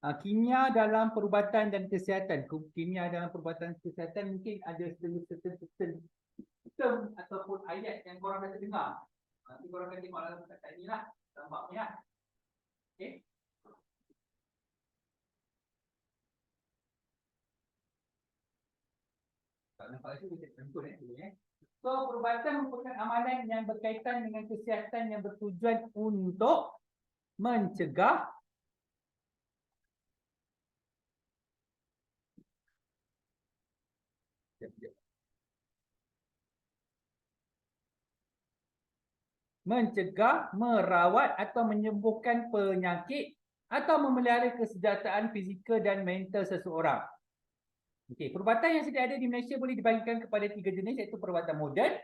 Kimia dalam perubatan dan kesihatan. Kimia dalam perubatan dan kesihatan mungkin ada certain term ataupun ayat yang korang dah dengar. Nanti korang akan tengok dalam kat ni lah. Nampak ni lah. Okay. Tak nampak lagi, kita tentu eh. So, perubatan merupakan amalan yang berkaitan dengan kesihatan yang bertujuan untuk mencegah merawat atau menyembuhkan penyakit atau memelihara kesejahteraan fizikal dan mental seseorang. Okey, perubatan yang sedia ada di Malaysia boleh dibagikan kepada 3 jenis, iaitu perubatan moden,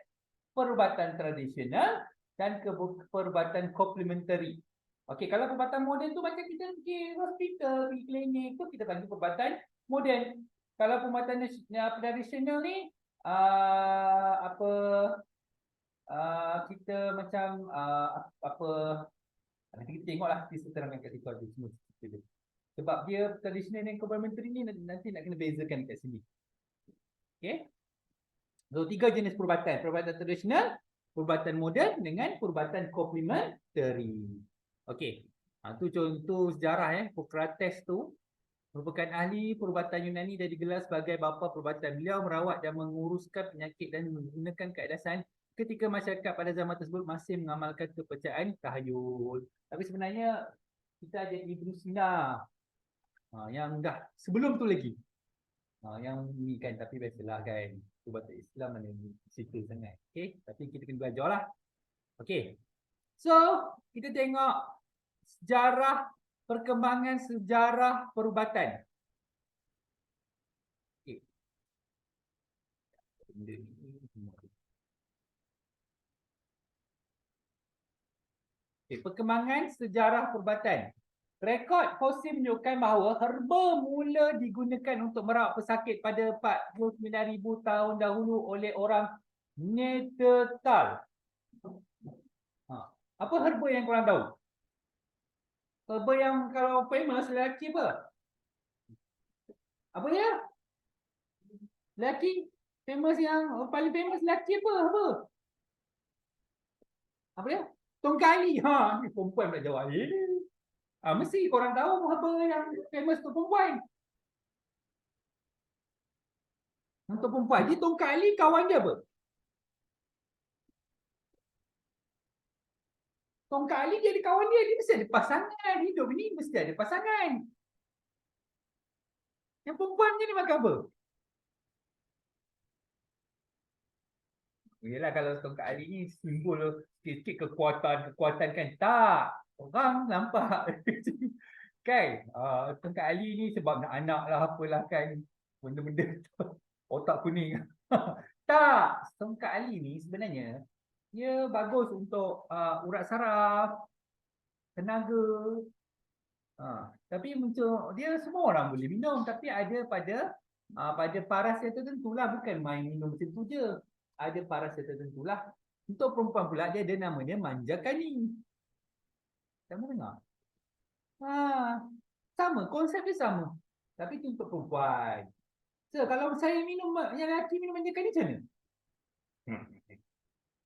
perubatan tradisional dan perubatan komplementari. Okey, kalau perubatan moden tu macam kita pergi hospital, pergi klinik tu kita panggil perubatan moden. Kalau perubatan tradisional ni kita macam apa nanti kita tengoklah kita terangkan kat situ ada semua cerita. Sebab dia tradisional dan komplementari ni nanti nak kena bezakan kat sini. Okey. So 3 jenis perubatan. Perubatan tradisional, perubatan moden dengan perubatan komplementari. Okey. Tu contoh sejarah Hippocrates tu merupakan ahli perubatan Yunani dan digelar sebagai bapa perubatan. Beliau merawat dan menguruskan penyakit dan menggunakan keadasan ketika masyarakat pada zaman tersebut masih mengamalkan kepercayaan tahayul. Tapi sebenarnya kita ada Ibnu Sina yang dah sebelum tu lagi. Yang ni kan, tapi biasalah kan, perubatan Islam mana cerita sangat. Okay, tapi kita kena belajar lah. Okay, so kita tengok perkembangan sejarah perubatan. Okay. Okay, perkembangan sejarah perubatan. Rekod fosil menunjukkan bahawa herba mula digunakan untuk merawat pesakit pada 49,000 tahun dahulu oleh orang Neanderthal. Apa herba yang korang tahu? Herba yang kalau famous lelaki apa? Apa dia? Lelaki famous yang paling famous lelaki apa? Apa dia? Tongkali. Ni perempuan pula jawab. Mesti korang tahu apa yang famous untuk perempuan. Untuk perempuan. Jadi Tongkali kawan dia apa? Tongkali jadi kawan dia. Dia mesti ada pasangan. Hidup ni mesti ada pasangan. Yang perempuan ni makan apa? Yelah, kalau Tongkali ni simbol sikit kekuatan kan. Tak. Orang nampak. Kan? Tongkali ni sebab nak anak lah apalah kan. Benda-benda otak kuning. Tak. Tongkali ni sebenarnya dia bagus untuk urat saraf, tenaga. Tapi macam dia semua orang boleh minum, tapi ada pada paras yang tertentu lah, bukan main minum macam tu je. Ada paras yang tertentu lah. Untuk perempuan pula dia ada nama dia manjakani. Kamu dengar? Sama, konsep dia sama. Tapi itu untuk perempuan. So, kalau saya minum, yang lelaki minum manjakani macam mana?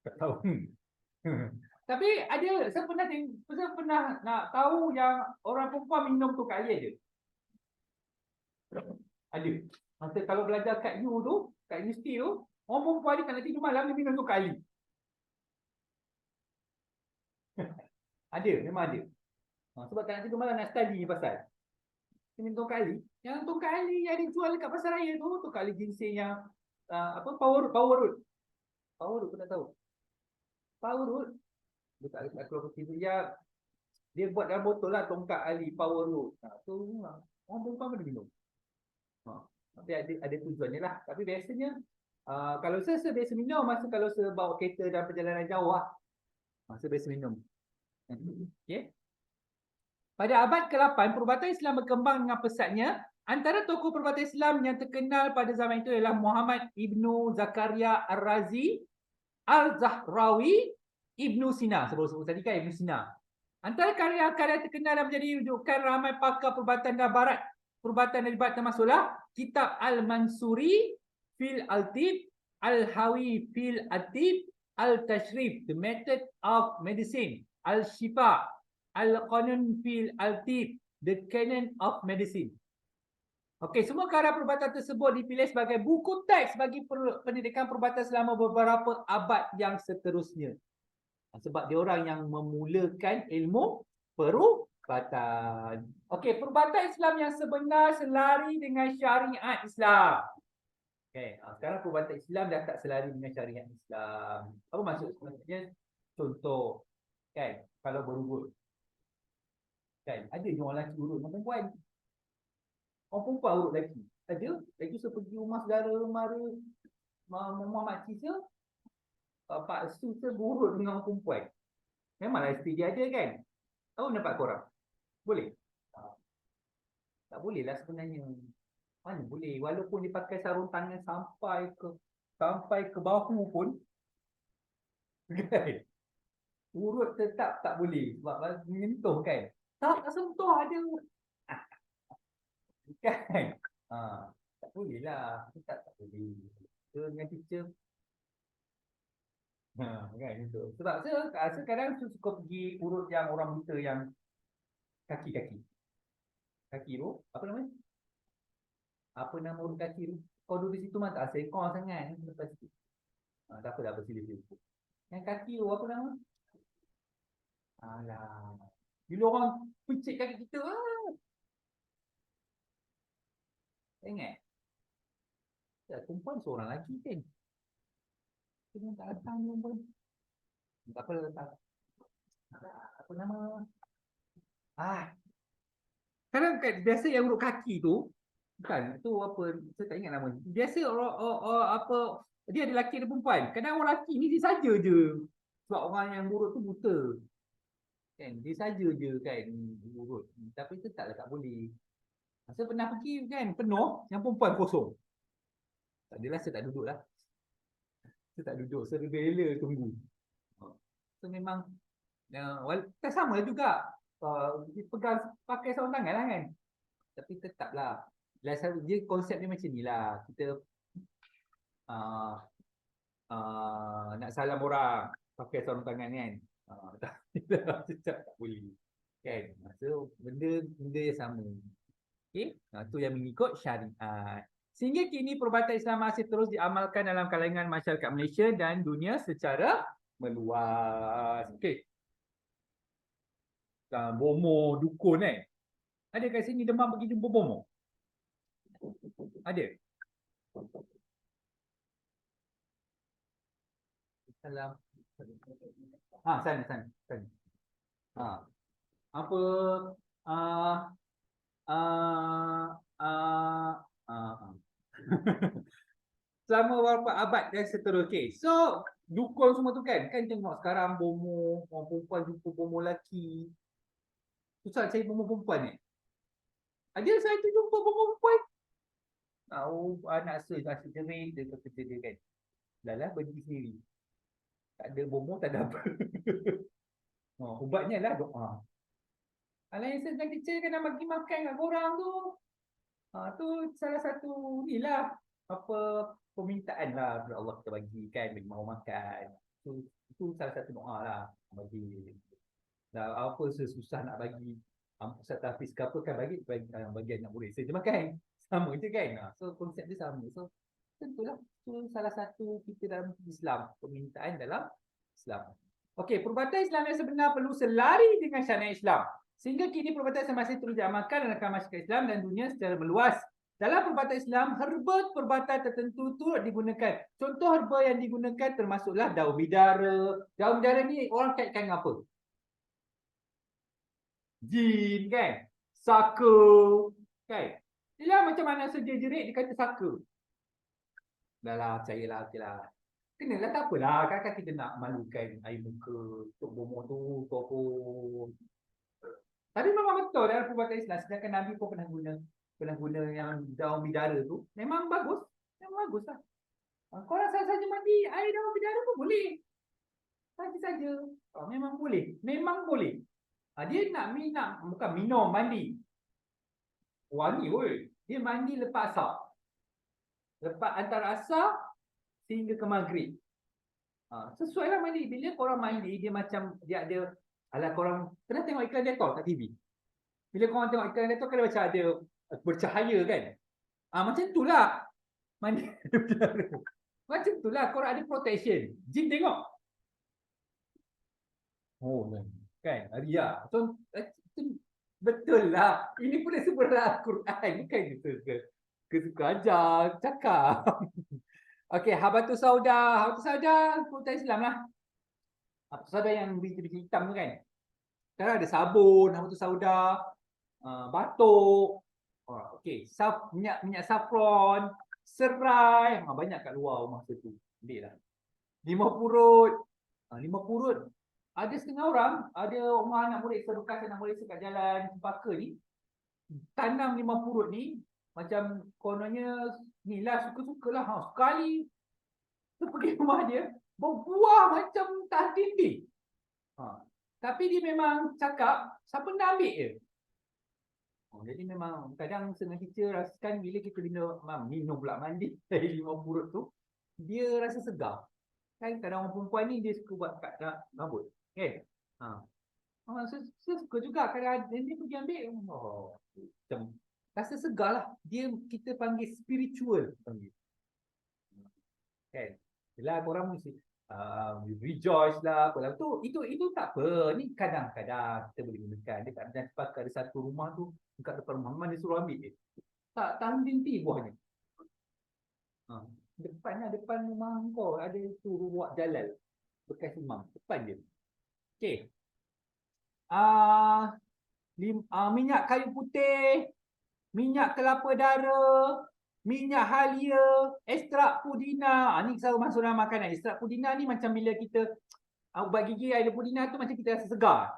Tak tahu. Tapi ada, saya pernah nak tahu yang orang perempuan minum tu kali aja. Ada. Masa kalau belajar kat U tu, kat universiti tu, orang perempuan ni kalau tidur malam dia minum tu kali. Ada, memang ada. Sebab tak nak tidur malam nak study ni pasal. Dia minum tu kali. Yang tu kali yang dijual dekat pasar raya tu kali ginseng yang power root. Power root pun tak tahu. Power root. Dia tak keluar putih tu. Dia buat dalam botol lah tongkat ali power root. Tu orang perempuan pun minum. Tapi ada tujuannya lah. Tapi biasanya kalau saya biasa minum masa kalau saya bawa kereta dalam perjalanan jauh lah. Saya biasa minum. Okay. Pada abad ke-8, perubatan Islam berkembang dengan pesatnya. Antara tokoh perubatan Islam yang terkenal pada zaman itu ialah Muhammad Ibnu Zakaria Ar-Razi, Al-Zahrawi, Ibnu Sina. Sebelum sebut tadi kan Ibnu Sina. Antara karya-karya terkenal dan menjadi rujukan ramai pakar perubatan dan barat. Perubatan dan barat termasuklah Kitab Al-Mansuri fil Al-Tib, Al-Hawi fil Al-Tib, Al-Tashrif, The Method of Medicine, Al-Shifa, Al-Qanun fil Al-Tib, The Canon of Medicine. Okey, semua karya perubatan tersebut dipilih sebagai buku teks bagi pendidikan perubatan selama beberapa abad yang seterusnya. Sebab dia orang yang memulakan ilmu perubatan. Okey, perubatan Islam yang sebenar selari dengan syariat Islam. Okey, sekarang perubatan Islam dah tak selari dengan syariat Islam. Apa maksud sebenarnya? Contoh, kan, kalau berurut. Kan, ada je orang lelaki urut dengan perempuan. Orang perempuan urut lelaki. Ada, lagi saya pergi rumah saudara mara mama makcik saya, Pak Su saya berurut dengan orang perempuan. Memanglah isteri dia ada kan? Tahu dapat korang? Boleh? Tak boleh lah sebenarnya. Mana boleh? Walaupun dia pakai sarung tangan sampai ke bahu pun, kan? Urut tetap tak boleh sebab menyentuh kan? Tak sentuh ada. Kan? Tak boleh lah. Tak boleh. So, dengan teacher, kan itu. Sebab saya kadang suka pergi urut yang orang buta yang kaki-kaki. Kaki tu, apa namanya? Apa nama urut kaki tu? Kau duduk di situ mah tak sekor sangat. Lepas tu. Tak apa, sila. Yang kaki tu apa nama? Alah. Bila orang picit kaki kita, ingat? Perempuan seorang lagi kan? Kita tak datang perempuan. Tak apa, apa nama? Kadang kan biasa yang urut kaki tu, bukan, tu apa, saya tak ingat nama. Biasa apa, dia ada lelaki ada perempuan. Kadang orang lelaki ni dia saja je. Sebab orang yang urut tu buta. Kan, dia saja je kan urut. Tapi tetaplah tak boleh. Saya pernah pergi kan, penuh, yang perempuan kosong. Tak adalah, saya tak duduk lah. Saya tak duduk, saya rela tunggu. So memang, tak sama juga. Pegang, pakai sarung tangan lah kan. Tapi tetaplah. Dia konsep dia macam ni lah. Kita nak salam orang pakai sarung tangan kan. Tak boleh. Kan? So benda yang sama. Okey, tu yang mengikut syariat. Sehingga kini perubatan Islam masih terus diamalkan dalam kalangan masyarakat Malaysia dan dunia secara meluas. Okey. Bomo dukun ada kat sini demam pergi jumpa bomo? Ada? Salam. Sana. Apa ah ah ah ah selama beberapa abad dan seterusnya. Okay. So, dukun semua tu kan tengok sekarang bomo, orang perempuan jumpa bomo lelaki. Susah cari bomo perempuan ni. Ada saya tu jumpa bomo perempuan. Tahu anak saya kasih jerit dia kerja dia kan. Dah lah pergi sendiri. Tak ada bomo, tak ada apa. Ubatnya lah doa. Yang saya dengan teacher kan nak bagi makan kat korang tu. Tu salah satu ni lah. Apa permintaan lah kepada Allah kita bagi kan, bagi mahu makan. Itu salah satu doa lah bagi. Dah apa susah nak bagi Ustaz Hafiz ke apa kan bagi anak murid saya je makan. Sama je kan. So konsep dia sama. So tentulah itu salah satu kita dalam Islam, permintaan dalam Islam. Okey, perubatan Islam yang sebenar perlu selari dengan syariat Islam. Sehingga kini perubatan Islam masih terus diamalkan dalam masyarakat Islam dan dunia secara meluas. Dalam perubatan Islam, herba perubatan tertentu turut digunakan. Contoh herba yang digunakan termasuklah daun bidara. Daun bidara ni orang kaitkan dengan apa? Jin kan? Saka kan? Dia macam mana saja jerit dia kata saka. Dah lah, percayalah, okey lah. Kenalah tak apalah, kan kita nak malukan air muka untuk bomo tu pun. Tapi memang betul dalam perubatan Islam, sedangkan Nabi pun pernah guna yang daun bidara tu. Memang bagus lah. Korang saja mandi air daun bidara pun boleh. Saja-saja. Memang boleh. Dia nak bukan minum, mandi. Wangi woi. Dia mandi lepas asar. Lepas antara asar sehingga ke maghrib. Sesuai lah mandi. Bila korang mandi, dia macam dia ada. Alah, korang pernah tengok iklan Dettol kat TV? Bila korang tengok iklan Dettol kan macam ada bercahaya kan? Macam itulah mandi. Macam itulah korang ada protection. Jin tengok. Oh, kan? Ria. So, betul lah. Ini pun sebenarnya Al-Quran. Bukan kesuka ajar. Cakap. Okey, Habatus Sauda. Habatus Sauda, Quran Islam lah. Habatus Sauda yang biji-biji hitam tu kan. Sekarang ada sabun, Habatus Sauda, batuk. Okey, minyak saffron, serai. Banyak kat luar rumah tu. Ambil lah. 5 purut. 5 purut. Ada setengah orang, ada rumah anak murid, bekas anak murid kat jalan Cempaka ni, tanam 5 purut ni, macam kononnya, ni lah suka-sukalah. Sekali, tu pergi rumah dia, berbuah macam tak dinding. Tapi dia memang cakap, siapa nak ambil je. Jadi memang kadang setengah kita rasakan bila kita minum pula mandi dari 5 purut tu, dia rasa segar. Kan kadang orang perempuan ni dia suka buat kat rambut. Kan? Saya suka juga kadang dia pergi ambil. Macam rasa segar lah. Kita panggil spiritual. Kan? Yelah korang mesti rejoice lah. Itu tak apa. Ni kadang-kadang kita boleh gunakan. Dekat ada satu rumah tu, dekat depan rumah mana suruh ambil je. Tak henti buahnya. Depan rumah kau ada suruh buat jalan. Bekas imam. Depan je. Okey. Minyak kayu putih, minyak kelapa dara, minyak halia, ekstrak pudina. Ni selalu masuk dalam makanan. Ekstrak pudina ni macam bila kita ubat gigi air pudina tu macam kita rasa segar.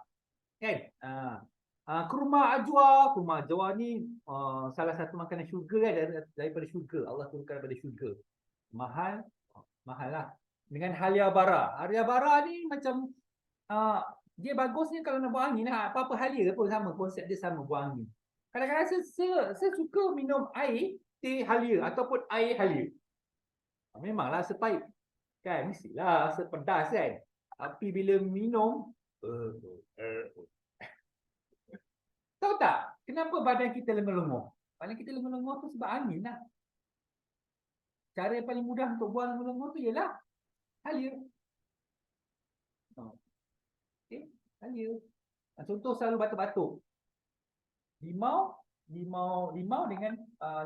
Kan? Kurma ajwa. Kurma ajwa ni salah satu makanan syurga kan, daripada syurga. Allah turunkan daripada syurga. Mahal lah. Dengan halia bara. Halia bara ni macam dia bagusnya kalau nak buang angin lah. Apa-apa halia pun sama. Konsep dia sama, buang angin. Kadang-kadang saya suka minum air teh halia ataupun air halia. Memanglah sepahit. Kan? Mestilah sepedas kan. Tapi bila minum tahu tak kenapa badan kita lenguh-lenguh? Badan kita lenguh-lenguh tu sebab angin lah. Cara yang paling mudah untuk buang lenguh-lenguh tu ialah halia. Okay, halia. Contoh selalu batuk-batuk. Limau dengan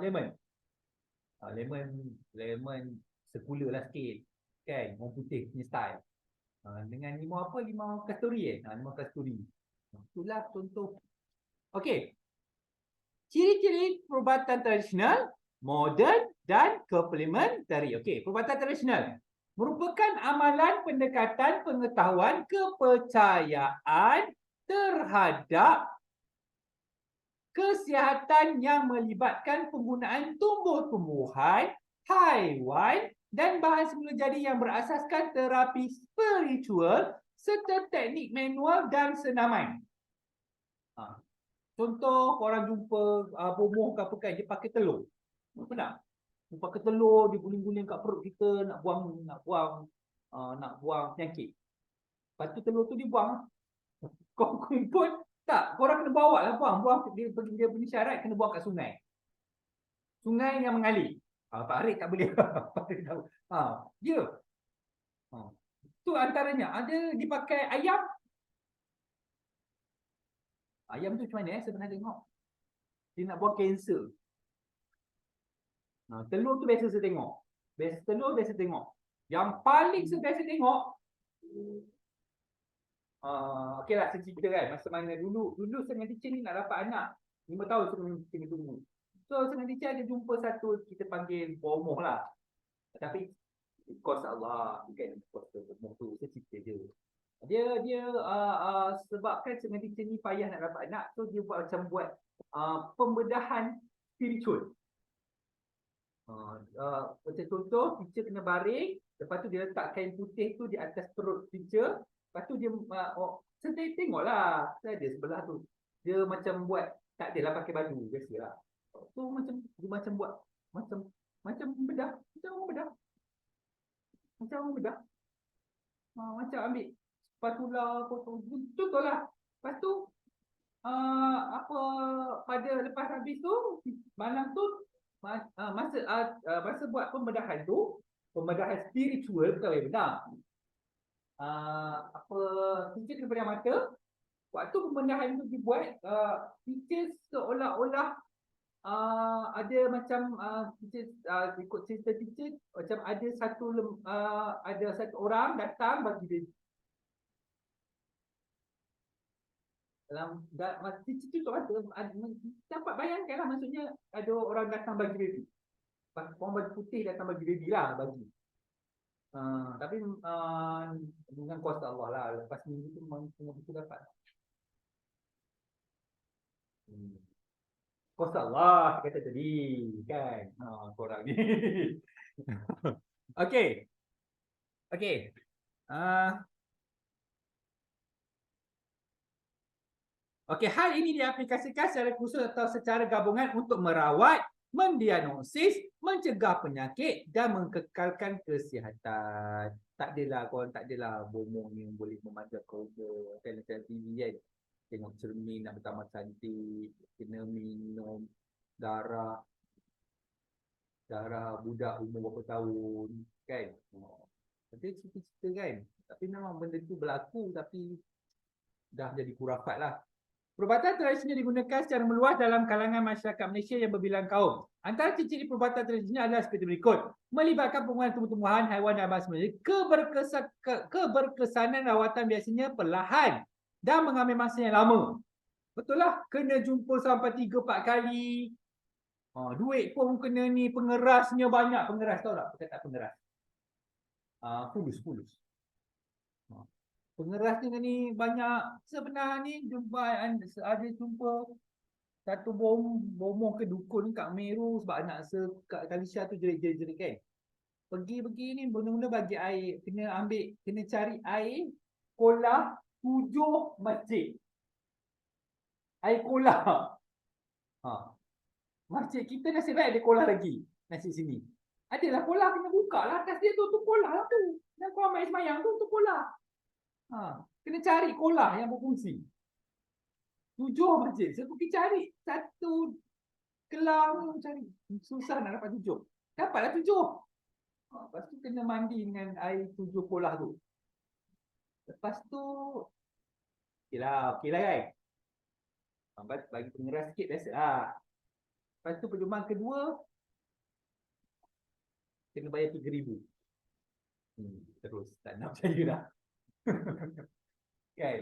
lemon. Lemon sekula lah sikit. Kan? Orang putih punya style. Dengan limau apa? Limau kasturi limau kasturi. Itulah contoh. Okey. Ciri-ciri perubatan tradisional, moden dan komplementari. Okey, perubatan tradisional merupakan amalan pendekatan pengetahuan kepercayaan terhadap kesihatan yang melibatkan penggunaan tumbuh-tumbuhan, haiwan dan bahan semula jadi yang berasaskan terapi spiritual serta teknik manual dan senaman. Contoh korang jumpa bomoh ke apa kan, dia pakai telur. Pernah? Dia pakai telur, dia guling-guling kat perut kita nak buang penyakit. Lepas tu telur tu dibuang. Kau pun tak, korang kena bawa lah buang dia punya syarat kena buang kat sungai. Sungai yang mengalir. Pak Arik tak boleh. Pak Arik tahu. Dia. Tu antaranya. Ada dipakai ayam. Ayam tu macam mana saya pernah tengok. Dia nak buang kanser. Telur tu biasa saya tengok. Telur biasa tengok. Yang paling saya biasa tengok, okey lah, saya cerita kan. Masa mana dulu setengah teacher ni nak dapat anak 5 tahun setengah teacher ni tunggu. So setengah teacher ada jumpa satu, kita panggil bomoh lah. Tapi kos Allah, bukan kos bomoh tu, saya cerita je. Dia sebabkan setengah teacher ni payah nak dapat anak, so dia buat pembedahan spiritual. Macam contoh, teacher kena baring, lepas tu dia letak kain putih tu di atas perut teacher, lepas tu dia Sedih tengoklah. Saya ada sebelah tu. Dia macam buat, tak adalah pakai baju. Biasalah. Tu macam, dia macam buat, macam macam bedah. Macam orang bedah. Macam orang bedah. Macam ambil spatula, potong. Contohlah. Lepas tu, apa, pada lepas habis tu, malam tu, masa buat pembedahan spiritual, bukan benar. Apa, teacher kena pedang mata. Waktu pembedahan itu dibuat, teacher seolah-olah ada macam, teacher, ikut cerita teacher, macam ada satu orang datang bagi dia dalam teacher tu dapat bayangkan lah, maksudnya ada orang datang bagi baby, orang baju putih datang bagi baby lah, bagi. Tapi dengan kuasa Allah lah, lepas minggu tu memang semua itu dapat. Kuasa Allah kata tadi kan, korang ni. Okey. Okey. Okey, hal ini diaplikasikan secara khusus atau secara gabungan untuk merawat, mendiagnosis, mencegah penyakit dan mengekalkan kesihatan. Tak adalah korang, tak adalah bomoh ni boleh memanjat korban kan, macam TV kan. Tengok cermin nak bertambah cantik, kena minum darah budak umur berapa tahun kan. Nanti cerita-cerita kan. Tapi memang benda tu berlaku, tapi dah jadi khurafat lah. Perubatan tradisional digunakan secara meluas dalam kalangan masyarakat Malaysia yang berbilang kaum. Antara ciri-ciri perubatan tradisional adalah seperti berikut. Melibatkan penggunaan tumbuh-tumbuhan, haiwan dan bahasa Melayu. Keberkesanan rawatan biasanya perlahan dan mengambil masa yang lama. Betul lah, kena jumpa sampai 3-4 kali. Duit pun kena ni, pengerasnya banyak. Pengeras, tahu tak? Kata pengeras. Fulus. Pengerasnya ni banyak. Sebenarnya ni ada jumpa satu bomoh ke dukun kat Meru sebab anak kat Kalisha tu jerit-jerit kan. Pergi ni benda-benda bagi air, kena cari air kolah 7 masjid. Air kolah. Masjid kita nasib baik ada kolah lagi. Nasib sini. Adalah kolah, kena buka lah atas dia tu kolah lah tu. Dan kau ambil semayang tu kolah. Kena cari kolah yang berfungsi. 7 masjid. Saya pergi cari satu kelang, cari. Susah nak dapat 7. Dapatlah 7. Lepas tu kena mandi dengan air 7 kolah tu. Lepas tu okey lah kan. Bagi pengeras sikit biasa lah. Lepas tu perjumpaan kedua kena bayar 3,000. Terus tak nak percaya dah. Kan?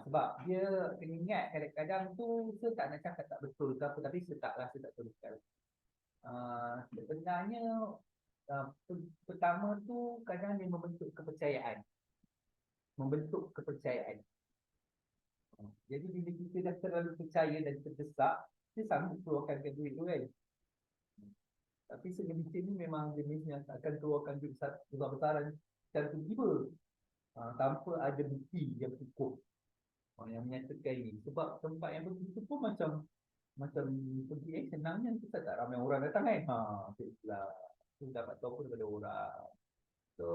Sebab dia kena ingat kadang-kadang tu saya tak nak cakap tak betul ke apa, tapi saya tak teruskan. Sebenarnya pertama tu kadang dia membentuk kepercayaan. Jadi bila kita dah terlalu percaya dan terdesak, dia sanggup keluarkan duit tu kan. Tapi segelintir ni memang jenis yang akan keluarkan duit besar-besaran secara tiba-tiba, tanpa ada bukti yang cukup yang menyatakan ini. Sebab tempat yang begitu pun macam pergi senangnya, kita tak ramai orang datang kan. Itulah tu dapat tahu pun daripada orang. So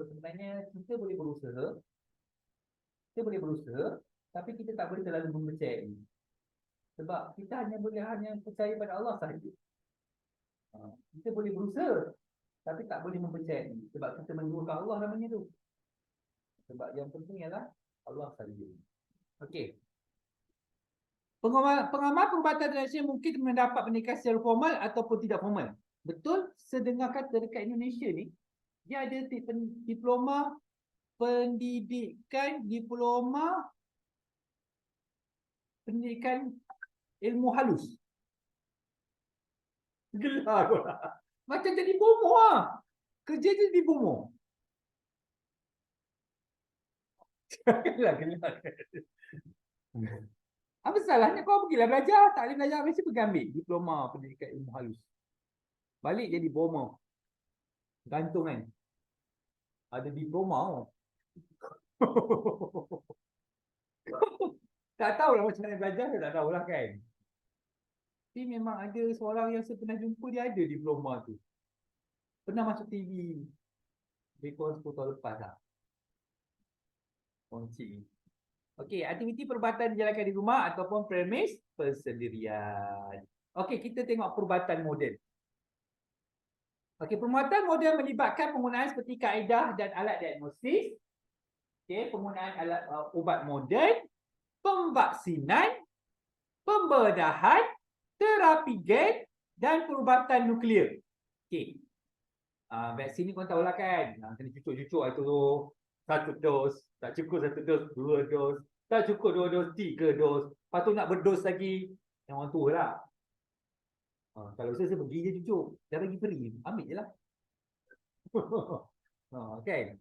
sebenarnya kita boleh berusaha, tapi kita tak boleh terlalu mempercayai. Sebab kita hanya percaya pada Allah sahaja. Kita boleh berusaha, tapi tak boleh mempercayai. Sebab kita menduakan Allah namanya tu. Sebab yang penting ialah Allah sahaja. Okey. Pengamal perubatan tradisional mungkin mendapat pendidikan secara formal ataupun tidak formal. Betul, sedengar kata dekat Indonesia ni, dia ada diploma pendidikan ilmu halus. Gelar lah. Macam jadi bomoh lah. Kerja jadi bomoh. Gelar. Apa salahnya kau pergilah belajar. Tak boleh belajar Malaysia, pergi ambil diploma pendidikan ilmu halus. Balik jadi bomoh. Gantung kan. Ada diploma. Tak tahulah macam mana belajar, saya tak tahulah kan. Tapi memang ada seorang yang saya pernah jumpa, dia ada diploma tu. Pernah masuk TV. Lebih kurang 10 tahun lepas lah. Kunci. Okey, aktiviti perubatan dijalankan di rumah ataupun premis persendirian. Okey, kita tengok perubatan moden. Okey, perubatan moden melibatkan penggunaan seperti kaedah dan alat diagnosis. Okey, penggunaan alat ubat moden, pemvaksinan, pembedahan, terapi gen dan perubatan nuklear. Okey. Vaksin ni korang tahulah kan. Kena cucuk-cucuk itu tu. 1 dos. Tak cukup 1 dos, 2 dos. Tak cukup 2 dos, 3 dos. Lepas tu nak berdos lagi. Yang orang tua lah. Kalau saya pergi je cucuk. Dah bagi free. Ambil je lah. Kan?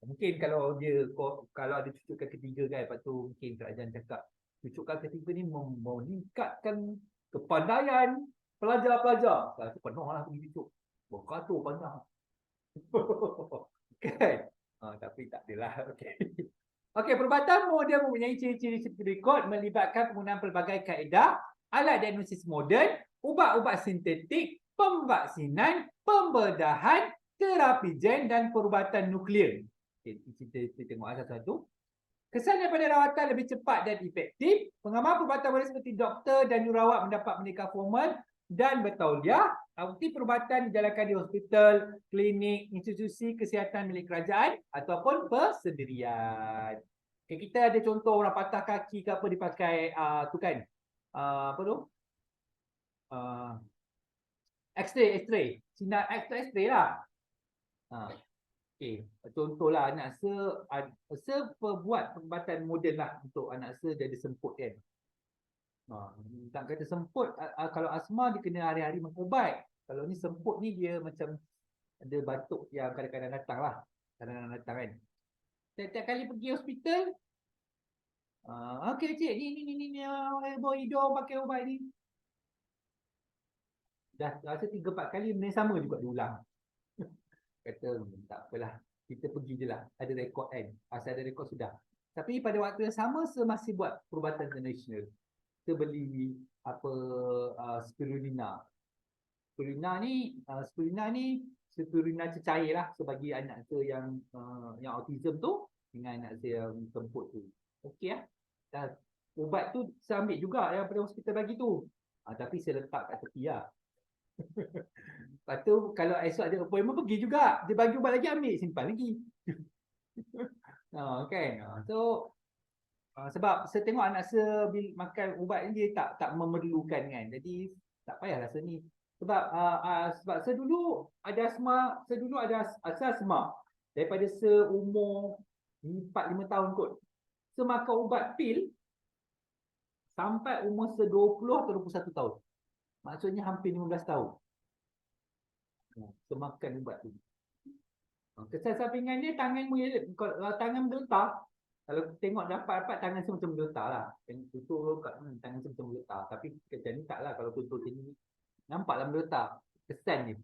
Mungkin kalau dia kalau ada cucukan ketiga kan, lepas tu mungkin kerajaan cakap cucukan ketiga ni meningkatkan kepandaian pelajar-pelajar. Itu penuh lah pergi cucuk. Berkatur panjang. Kan? Tapi tak adalah. Okey. Okey, perubatan moden mempunyai ciri-ciri seperti berikut, melibatkan penggunaan pelbagai kaedah, alat diagnosis moden, ubat-ubat sintetik, pemvaksinan, pembedahan, terapi gen dan perubatan nuklear. Okey, kita tengok satu-satu. Kesan daripada rawatan lebih cepat dan efektif. Pengamal perubatan moden seperti doktor dan jururawat mendapat menikah formal dan bertauliah. Aktiviti perubatan dijalankan di hospital, klinik, institusi kesihatan milik kerajaan ataupun persendirian. Okay, kita ada contoh orang patah kaki ke apa dipakai tu kan. Apa tu? X-ray. Sinar X-ray lah. Okay. Contohlah anak se buat perubatan moden lah untuk anak se jadi semput kan. Tak kata semput, kalau asma dia kena hari-hari minum ubat. Kalau ni semput ni dia macam ada batuk yang kadang-kadang datang lah. Kadang-kadang datang kan. Setiap kali pergi hospital, okey cik, ni bawah hidung pakai ubat ni. Dah rasa 3-4 kali benda sama juga diulang. Kata tak apalah, kita pergi je lah. Ada rekod kan. Asal ada rekod sudah. Tapi pada waktu yang sama, saya masih buat perubatan international. Kita beli apa spirulina. Spirulina ni spirulina cecair lah sebagi anak saya yang autism tu dengan anak saya yang semput tu. Okey lah. Dan ubat tu saya ambil juga yang pada hospital bagi tu. Tapi saya letak kat tepi lah. Lepas tu kalau esok ada appointment pergi juga. Dia bagi ubat lagi ambil simpan lagi. Kan. So sebab saya tengok anak saya makan ubat ni dia tak memerlukan kan. Jadi tak payahlah saya ni. Sebab saya dulu ada asma, asma daripada seumur 4-5 tahun kot. Saya makan ubat pil sampai umur 20 atau 21 tahun. Maksudnya hampir 15 tahun. Saya makan ubat tu. Kesan sampingan dia tangan bergetar. Kalau tengok dapat tangan saya macam bergetar lah. Tutup tangan saya macam bergetar. Tapi kerja ni tak lah. Kalau tutup sini nampaklah bergetar. Kesan ni.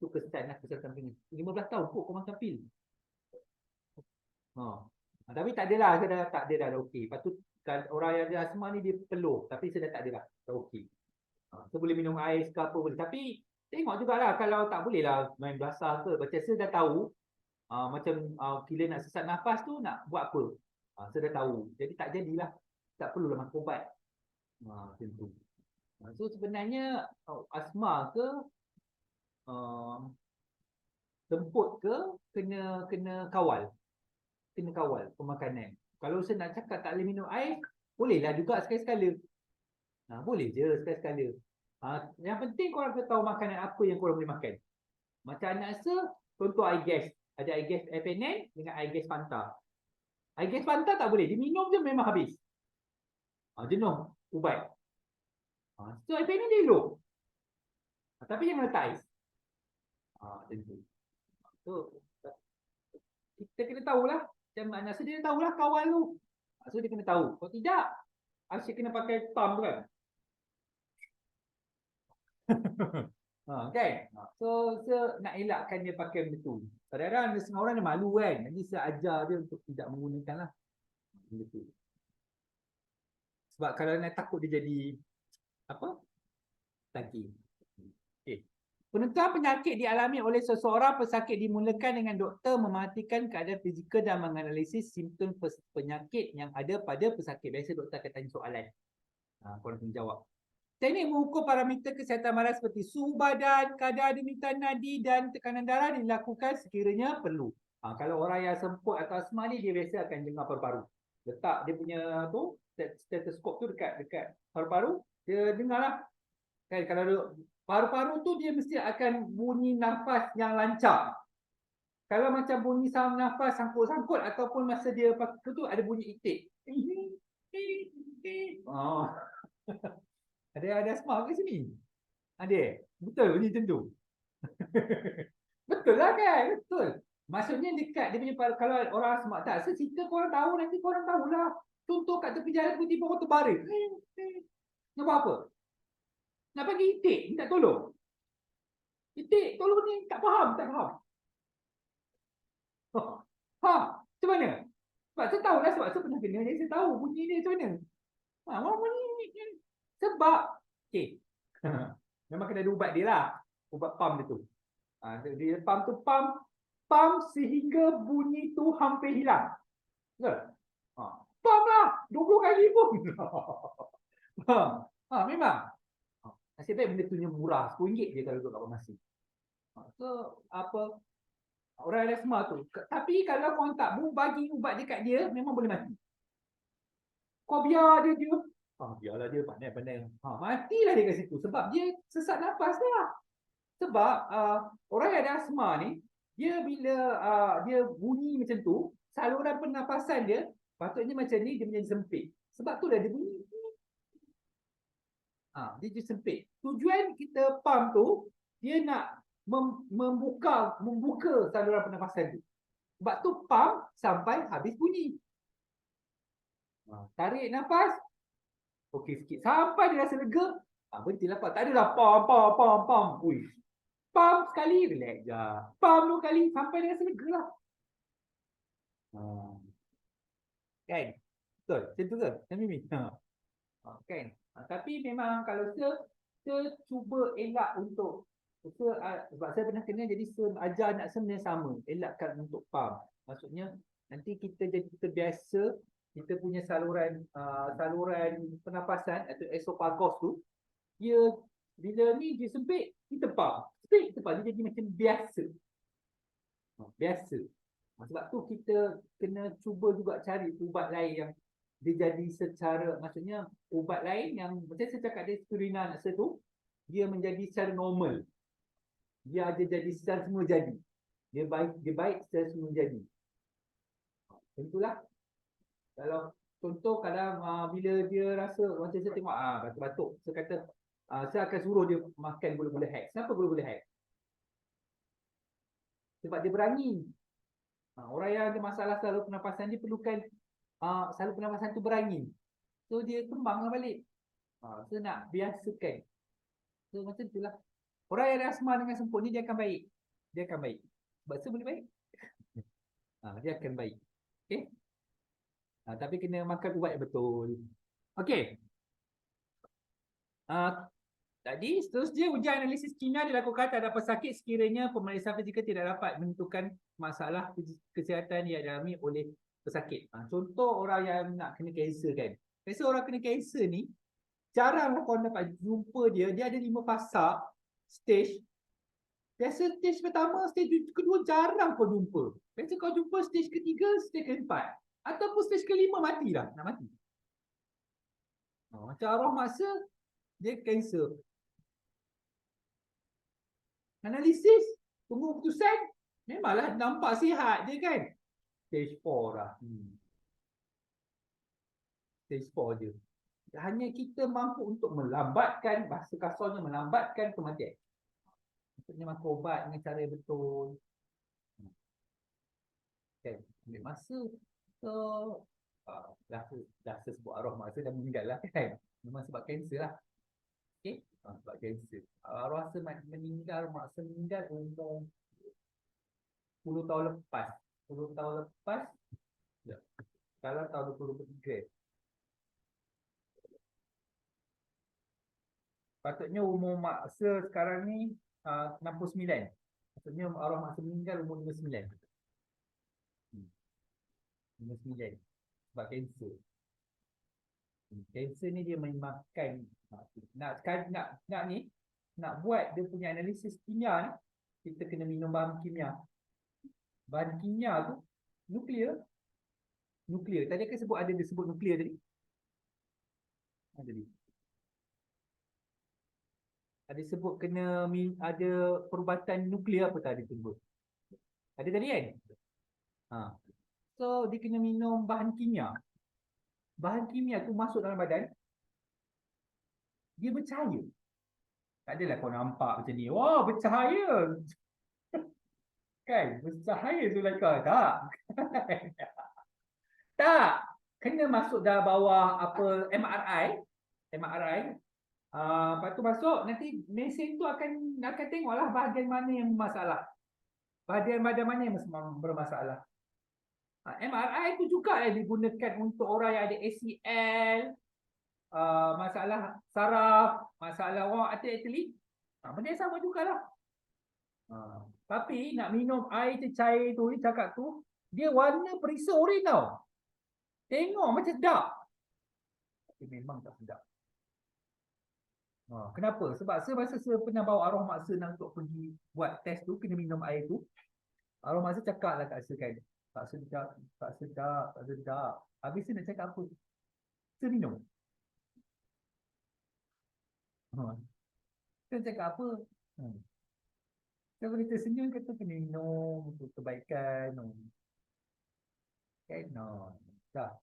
Itu kesan lah kesan sampingan. 15 tahun kok kau makan pil. Tapi tak adalah. Saya dah tak ada dah okey. Lepas tu orang yang ada asma ni dia peluh. Tapi saya dah tak ada dah. Dah okey. Saya boleh minum air ke apa boleh. Tapi tengok jugalah kalau tak boleh lah main basah ke. Macam saya dah tahu macam bila nak sesak nafas tu nak buat apa. Saya dah tahu. Jadi tak jadilah. Tak perlulah makan ubat. Macam tu. So sebenarnya asma ke semput ke kena kawal. Kena kawal pemakanan. Kalau saya nak cakap tak boleh minum air, bolehlah juga sekali-sekala. Boleh je sekali-sekala. Yang penting korang kena tahu makanan apa yang korang boleh makan. Macam anak saya, contoh air gas. Ada air gas FNN dengan air gas Fanta. Air gas Fanta tak boleh. Diminum je memang habis. Jenuh ubat. So FNN dia elok. Tapi jangan letak ais. Macam tu. So, kita kena tahulah. Macam anak saya dia tahulah kawal tu. So dia kena tahu. Kalau tidak, asyik kena pakai thumb tu kan. Kan? So nak elakkan dia pakai benda tu. Kadang-kadang setengah orang dia malu kan. Jadi saya ajar dia untuk tidak menggunakan lah. Benda tu. Sebab kalau nak takut dia jadi apa? Tagih. Okey. Penentuan penyakit dialami oleh seseorang pesakit dimulakan dengan doktor mematikan keadaan fizikal dan menganalisis simptom penyakit yang ada pada pesakit. Biasa doktor akan tanya soalan. Korang kena jawab. Teknik mengukur parameter kesihatan badan seperti suhu badan, kadar denyutan nadi dan tekanan darah dilakukan sekiranya perlu. Kalau orang yang semput atau asma ni, dia biasa akan dengar paru-paru. Letak dia punya tu, stetoskop tu dekat paru-paru, dia dengarlah. Kan kalau paru-paru tu dia mesti akan bunyi nafas yang lancar. Kalau macam bunyi nafas sangkut-sangkut ataupun masa dia pakai tu ada bunyi itik. Ada asma ke sini? Ada. Betul bunyi macam tu. Betul lah kan? Betul. Maksudnya dekat dia punya kalau orang asma tak cerita korang tahu, nanti korang tahulah. Contoh kat tepi jalan tiba-tiba orang terbaring. Nak buat apa? Nak bagi itik, minta tolong. Itik, tolong ni, tak faham. Macam mana? Sebab saya tahu lah, sebab saya pernah kena ni, saya tahu bunyi ni macam mana. Bunyi ni. Sebab, okey. Memang kena ada ubat dia lah. Ubat pam dia tu. Dia pam tu, pam sehingga bunyi tu hampir hilang. Betul? Pam lah, 20 kali pun. Memang. Nasib baik benda tu murah, RM10 je kalau duduk kat farmasi. So, apa, orang ada asma tu. Tapi kalau korang tak bagi ubat dekat dia, memang boleh mati. Kau biar dia. Biarlah dia pandai-pandai. Matilah dia kat situ. Sebab dia sesak nafas lah. Sebab orang yang ada asma ni, dia bila dia bunyi macam tu, saluran pernafasan dia, patutnya macam ni, dia menjadi sempit. Sebab tu dah dia bunyi. Dia jadi sempit. Tujuan kita pam tu, dia nak membuka saluran pernafasan tu. Sebab tu pam sampai habis bunyi. Tarik nafas, okey sikit. Sampai dia rasa lega, berhentilah pam. Tak adalah pam. Pam sekali, relax je. Pam 2 kali, sampai dia rasa lega lah. Kan? Betul? Macam tu ke? Mimi? Kan? Tapi memang kalau saya cuba elak untuk sebab saya pernah kena, jadi saya ajar anak saya benda sama, elakkan untuk pam. Maksudnya nanti kita jadi terbiasa, kita punya saluran pernafasan atau esophagus tu, dia bila ni dia sempit, kita pam. Sempit, kita pam. Dia jadi macam biasa. Sebab tu kita kena cuba juga cari ubat lain yang dia jadi secara, maksudnya ubat lain yang macam saya cakap dia spirulina anak saya tu, dia menjadi secara normal. Dia ada jadi secara semula jadi. Dia baik secara semula jadi. Tentulah. Kalau contoh kadang bila dia rasa macam saya tengok batuk-batuk, saya kata saya akan suruh dia makan gula-gula Hex. Kenapa gula-gula Hex? Sebab dia berangin. Orang yang ada masalah saluran pernafasan dia perlukan saluran pernafasan tu berangin. So dia kembanglah balik. Saya nak biasakan. So macam itulah. Orang yang ada asma dengan semput ni dia akan baik. Sebab saya boleh baik. Dia akan baik. Okey. Tapi kena makan ubat yang betul. Okey. Tadi seterusnya ujian analisis kimia dilakukan terhadap pesakit sekiranya pemeriksaan fizikal tidak dapat menentukan masalah kesihatan yang dialami oleh pesakit. Contoh orang yang nak kena kanser kan. Biasa orang kena kanser ni jarang korang dapat jumpa dia ada 5 fasa stage. Biasa stage pertama, stage kedua jarang kau jumpa. Biasa kau jumpa stage ketiga, stage keempat. Ataupun stage kelima matilah, nak mati. Macam arwah masa dia kanser. Analisis, tunggu keputusan, memanglah nampak sihat je kan. Stage 4 lah. Stage 4 je. Hanya kita mampu untuk melambatkan, bahasa kasarnya melambatkan kematian. Maksudnya makan ubat dengan cara yang betul. Okay. Ambil masa. So, dah sebut arwah masa dah meninggal lah kan. Memang sebab kanser lah. Okay. Sebab kanser. Arwah masa meninggal, mak saya meninggal umur 10 tahun lepas. 10 tahun lepas. Kalau tahun 2023. Patutnya umur maksa sekarang ni 69. Patutnya arwah maksa meninggal umur 59. 59. Sebab kanser. Kanser ni dia memakan nak ni nak buat dia punya analisis kimia ni, kita kena minum bahan kimia. Bahan kimia tu nuklear. Tadi kan sebut ada disebut nuklear tadi. Ada sebut kena ada perubatan nuklear apa tadi sebut. Ada tadi kan? So dia kena minum bahan kimia. Bahan kimia tu masuk dalam badan, dia bercahaya. Tak adalah kau nampak macam ni. Wah, bercahaya. Kan? Bercahaya Zulaikha. Tak. Tak. Kena masuk dalam bawah apa MRI. Lepas tu masuk, nanti mesin tu akan tengoklah bahagian mana yang bermasalah. Bahagian badan mana yang bermasalah. MRI tu juga digunakan untuk orang yang ada ACL, masalah saraf, masalah orang atlet. Benda sama jugalah. Tapi nak minum air cecair tu, dia cakap tu, dia warna perisa oren tau. Tengok macam sedap. Tapi memang tak sedap. Kenapa? Sebab semasa saya pernah bawa arwah maksa nak untuk pergi buat test tu, kena minum air tu. Arwah maksa cakap lah kat saya kan, tak sedap. Habis saya nak cakap apa? Saya minum. Saya cakap apa? Kalau kita senyum kata kena minum untuk kebaikan. Kan? Dah.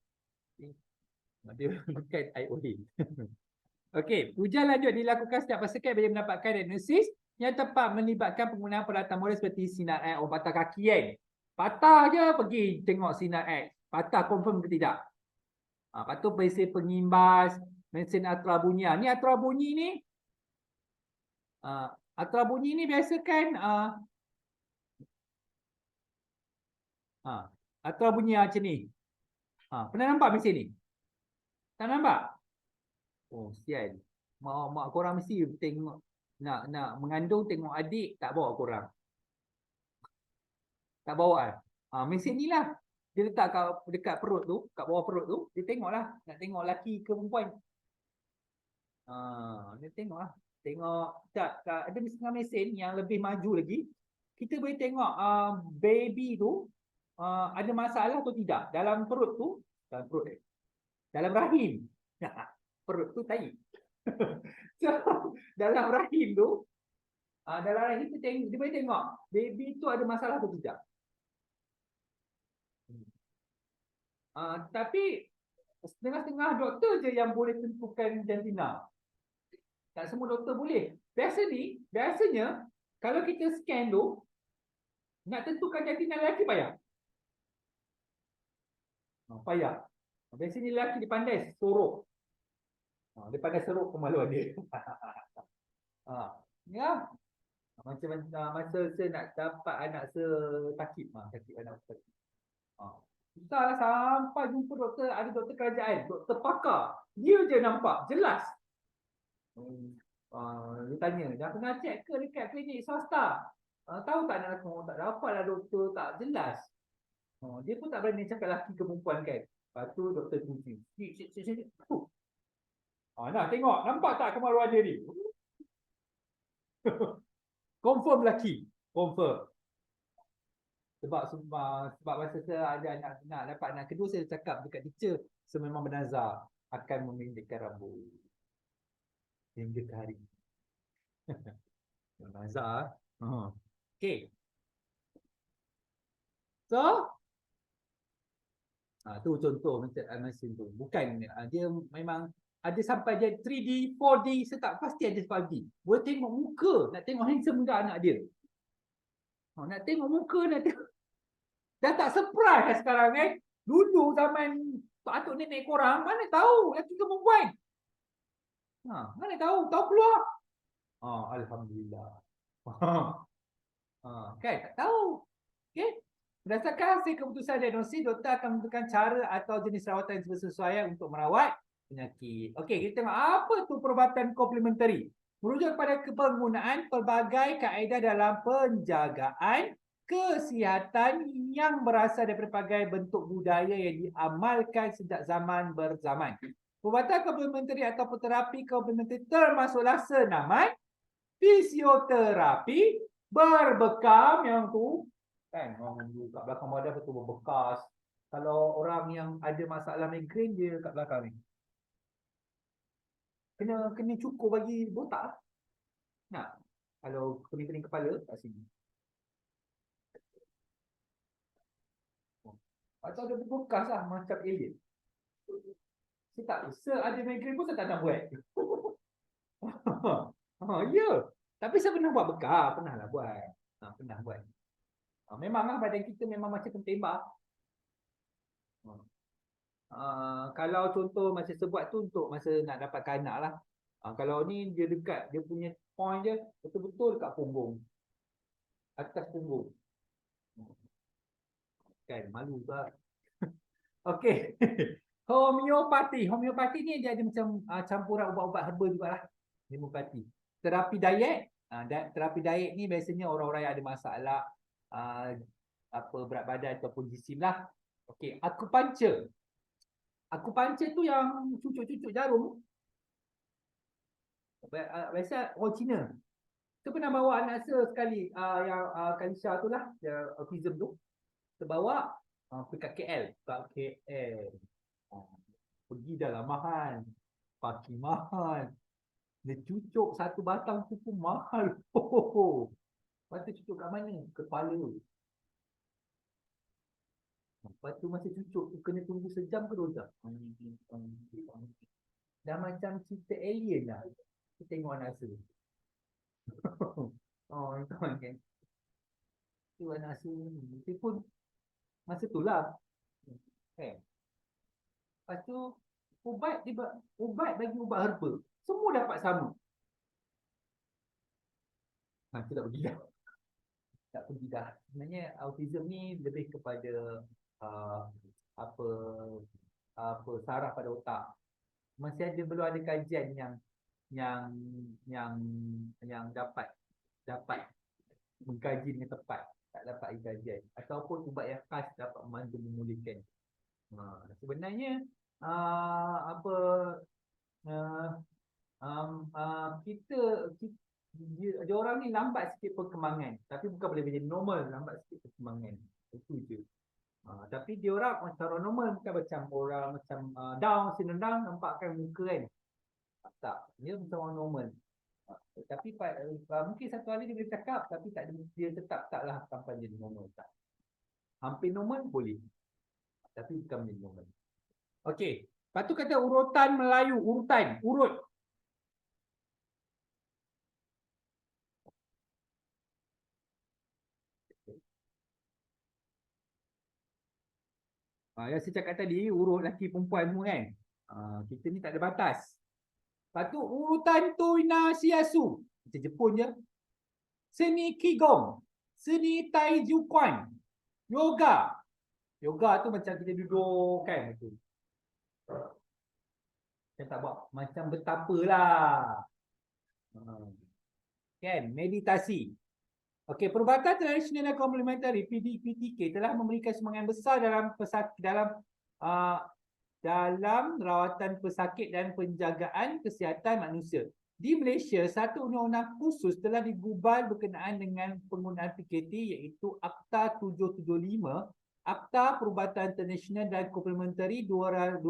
Dia bukan IOD. Okey, ujian lanjut dilakukan setiap pasukan bila mendapatkan diagnosis yang tepat melibatkan penggunaan peralatan moden seperti sinar X. Patah kaki kan? Patah je pergi tengok sinar X. Patah confirm ke tidak? Lepas tu mesin pengimbas, mesin ultrabunyi. Ni ultrabunyi ni ultrabunyi ni biasa kan ultrabunyi macam ni. Pernah nampak mesin ni? Tak nampak? Oh, sial. Mak korang mesti tengok nak mengandung tengok adik tak bawa korang. Tak bawa mesin ni lah. Dia letak dekat perut tu, kat bawah perut tu, dia tengoklah nak tengok lelaki ke perempuan. Dia tengoklah. Tengok tak ada mesin yang lebih maju lagi. Kita boleh tengok baby tu ada masalah atau tidak dalam perut tu, dalam rahim. Perut tu tai. So, dalam rahim tu dia boleh tengok baby tu ada masalah atau tidak. Tapi setengah-setengah doktor je yang boleh tentukan jantina. Tak semua doktor boleh. Biasanya kalau kita scan tu nak tentukan jantina lelaki payah. Payah. Biasanya lelaki dia pandai sorok. Dia pandai sorok kemaluan dia. Ya. Macam masa saya nak dapat anak saya sakit anak saya. Susahlah sampai jumpa doktor, ada doktor kerajaan, doktor pakar. Dia je nampak jelas. Dia tanya, dah pernah cek ke dekat klinik swasta? Tahu tak nak tak dapatlah doktor tak jelas. Dia pun tak berani cakap lelaki ke perempuan kan. Lepas tu doktor kunci. Nak tengok, nampak tak kemaluan dia ni? Confirm lelaki. Confirm. Sebab masa saya ada anak nak dapat anak kedua, saya cakap dekat teacher, saya memang bernazar akan memendekkan rambut hingga ke hari. Bernazar. Okay. So, tu contoh mesin tu. Bukan, dia memang ada sampai dia 3D, 4D, saya tak pasti ada 5D. Boleh tengok muka, nak tengok handsome ke anak dia. Nak tengok muka, nak tengok. Dah tak surprise lah sekarang kan. Dulu zaman Pak Atuk nenek korang, mana tahu lelaki ke perempuan. Mana tahu keluar. Alhamdulillah. Kan tak tahu. Okay. Berdasarkan hasil keputusan diagnosis, doktor akan menentukan cara atau jenis rawatan yang bersesuaian untuk merawat penyakit. Okey, kita tengok apa tu perubatan komplementari. Merujuk kepada penggunaan pelbagai kaedah dalam penjagaan kesihatan yang berasal dari pelbagai bentuk budaya yang diamalkan sejak zaman berzaman. Perubatan komplementari atau terapi komplementari termasuklah senaman, fisioterapi, berbekam yang tu kan orang kat belakang badan betul berbekas. Kalau orang yang ada masalah migrain dia kat belakang ni kena cukur bagi botak. Nak kalau pening-pening kepala kat sini. Atau ada berbekas lah macam alien. Saya tak ada migrain pun saya tak nak buat. Ya. Tapi saya pernah buat bekas, pernah lah buat. Pernah buat. Memanglah badan kita memang macam tembak. Kalau contoh masa sebuat tu untuk masa nak dapatkan anak lah. Kalau ni dia dekat, dia punya point je betul-betul dekat punggung. Atas punggung. Kan malu tak? Okey. Homeopati. Homeopati ni dia ada macam campuran ubat-ubat herba jugalah. Homeopati. Terapi diet. Terapi diet ni biasanya orang-orang yang ada masalah apa berat badan ataupun jisim lah. Okey, akupuncture. Akupuncture tu yang cucuk-cucuk jarum. Biasa orang Cina. Saya pernah bawa anak saya sekali yang Kanisha tu lah, yang autism tu. Saya bawa pergi kat KL. Kat KL. Pergi dalam mahal. Parking mahal. Dia cucuk satu batang tu pun mahal. Lepas tu cucuk kat mana? Kepala. Lepas tu masa cucuk tu kena tunggu sejam ke 2 jam. Dah macam cerita alien lah. Kita tengok anak saya. Tuan kan. Tu anak saya ni. Dia pun masa tu lah. Lepas tu ubat bagi ubat herba. Semua dapat sama. Tu tak pergi dah. Tak pergi dah. Sebenarnya autism ni lebih kepada apa saraf pada otak. Masih ada belum ada kajian yang dapat mengkaji dengan tepat, tak dapat kajian ataupun ubat yang khas dapat membantu memulihkan. Sebenarnya kita dia orang ni lambat sikit perkembangan, tapi bukan boleh menjadi normal, lambat sikit perkembangan. Itu je. Tapi dia orang macam orang normal, bukan macam orang macam Down syndrome, nampakkan muka kan. Tak, dia macam orang normal. Tapi mungkin satu hari dia boleh cakap, tapi tak dia tetap taklah sampai jadi normal. Tak. Hampir normal boleh, tapi bukan menjadi normal. Okey, lepas tu kata urutan Melayu, urut. Yang saya cakap tadi, urut lelaki perempuan semua kan. Kita ni tak ada batas. Lepas tu urutan Tuina Siasu. Macam Jepun je. Seni Qigong. Seni Taijuquan. Yoga. Yoga tu macam kita duduk kan. Kita tak buat macam betapa lah. Kan, meditasi. Okey, perubatan tradisional dan komplementari PTK telah memberikan sumbangan besar dalam rawatan pesakit dan penjagaan kesihatan manusia. Di Malaysia, satu undang-undang khusus telah digubal berkenaan dengan penggunaan PKT iaitu Akta 775, Akta Perubatan Internasional dan Komplementari 2016.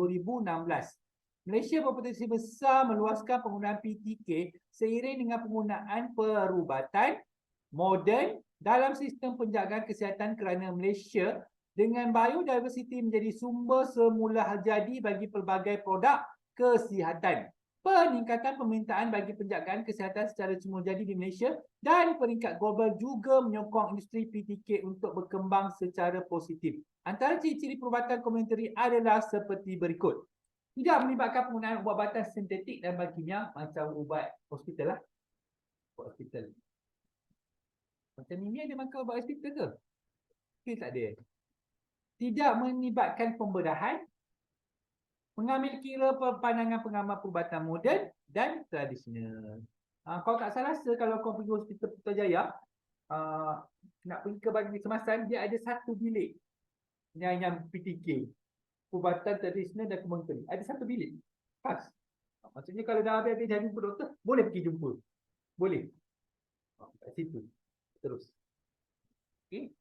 Malaysia berpotensi besar meluaskan penggunaan PTK seiring dengan penggunaan perubatan moden dalam sistem penjagaan kesihatan kerana Malaysia dengan biodiversity menjadi sumber semula jadi bagi pelbagai produk kesihatan. Peningkatan permintaan bagi penjagaan kesihatan secara semula jadi di Malaysia dan peringkat global juga menyokong industri PTK untuk berkembang secara positif. Antara ciri-ciri perubatan komplementari adalah seperti berikut. Tidak melibatkan penggunaan ubat-ubatan sintetik dan bahan kimia macam ubat hospital lah. Ubat hospital. Macam ni ada makan ubat hospital ke? Skill tak ada. Tidak melibatkan pembedahan, mengambil kira pandangan pengamal perubatan moden dan tradisional. Kau tak salah rasa kalau kau pergi hospital Putrajaya, nak pergi ke bagi kecemasan, dia ada satu bilik yang PTK, perubatan tradisional dan kementerian. Ada satu bilik. Pas. Maksudnya kalau dah habis jadi jumpa doktor, boleh pergi jumpa. Boleh. Kat situ. Terus. Okey.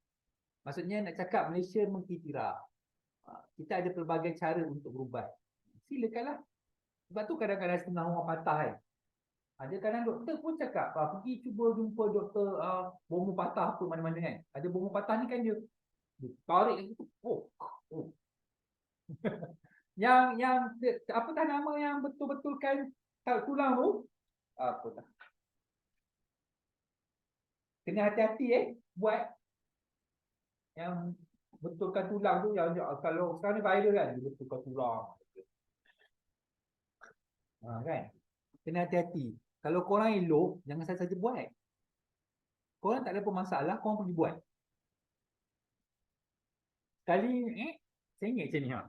Maksudnya nak cakap Malaysia mengiktiraf. Kita ada pelbagai cara untuk berubat. Silakanlah. Sebab tu kadang-kadang setengah orang patah kan. Ada kadang doktor pun cakap, pergi cuba jumpa doktor bomo patah apa mana-mana kan. Ada bomo patah ni kan dia tarik gitu. Oh. yang apa dah nama yang betul-betulkan tulang tu? Apa dah? Kena hati-hati buat yang betulkan tulang tu, yang kalau sekarang ni viral kan, dia betulkan tulang. Kan? Kena hati-hati. Kalau korang elok, jangan saja buat. Korang tak ada apa masalah, korang pergi buat. Sekali sengit macam ni ha.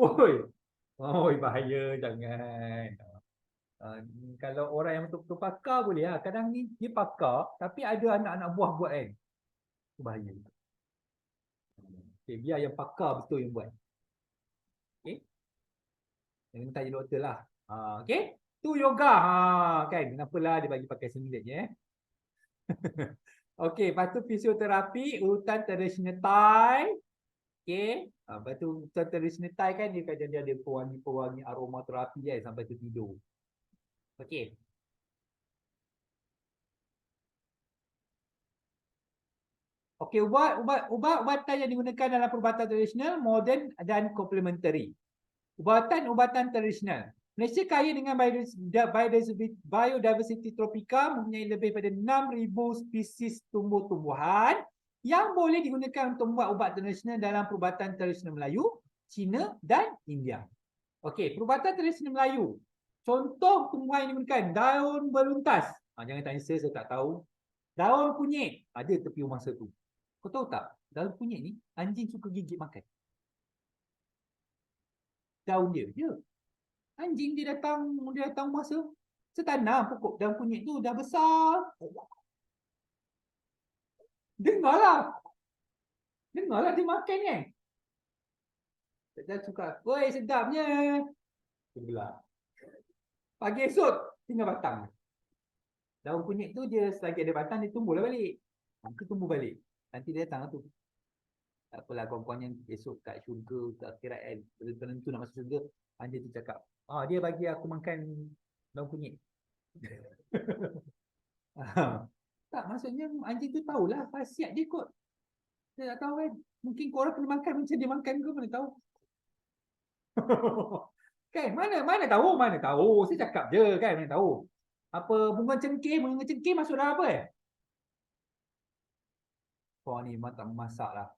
Oi, bahaya, jangan. Kalau orang yang betul-betul pakar boleh lah. Kadang ni dia pakar, tapi ada anak-anak buah buat kan. Itu bahaya. Okay, biar yang pakar betul yang buat. Okay. Jangan tanya doktor lah. Okay. Tu yoga. Kan. Kenapalah dia bagi pakai singlet je. Okay. Lepas tu fisioterapi, urutan traditional Thai. Okay. Lepas tu urutan traditional Thai kan dia kadang dia ada pewangi-pewangi aromaterapi kan sampai tu tidur. Okay. Okey, ubatan yang digunakan dalam perubatan tradisional, moden dan komplementari. Ubatan tradisional. Malaysia kaya dengan biodiversity tropika, mempunyai lebih pada 6,000 spesies tumbuh-tumbuhan yang boleh digunakan untuk membuat ubat tradisional dalam perubatan tradisional Melayu, Cina dan India. Okey, perubatan tradisional Melayu. Contoh tumbuhan yang digunakan, daun beruntas. Jangan tanya saya tak tahu. Daun kunyit, ada tepi rumah saya tu. Kau tahu tak, daun kunyit ni anjing suka gigit makan. Daun dia. Anjing dia datang masa setanam pokok daun kunyit tu dah besar. Dengarlah dia makan kan. Tak suka. Woi, sedapnya. Sebelah. Pagi esok tinggal batang. Daun kunyit tu dia selagi ada batang dia tumbuhlah balik. Nanti tumbuh balik. Nanti dia datang tu. Tak apalah kawan-kawan yang esok kat syurga, kat akhirat kan. Penentu nak masuk syurga, anjing tu cakap, dia bagi aku makan daun kunyit. Tak, maksudnya anjing tu tahulah khasiat dia kot. Dia tak tahu kan. Mungkin korang kena makan macam dia makan ke, mana tahu. Kan, mana tahu. Saya cakap je kan, mana tahu. Apa bunga cengkeh masuk dalam apa Kau ni memang tak memasak lah.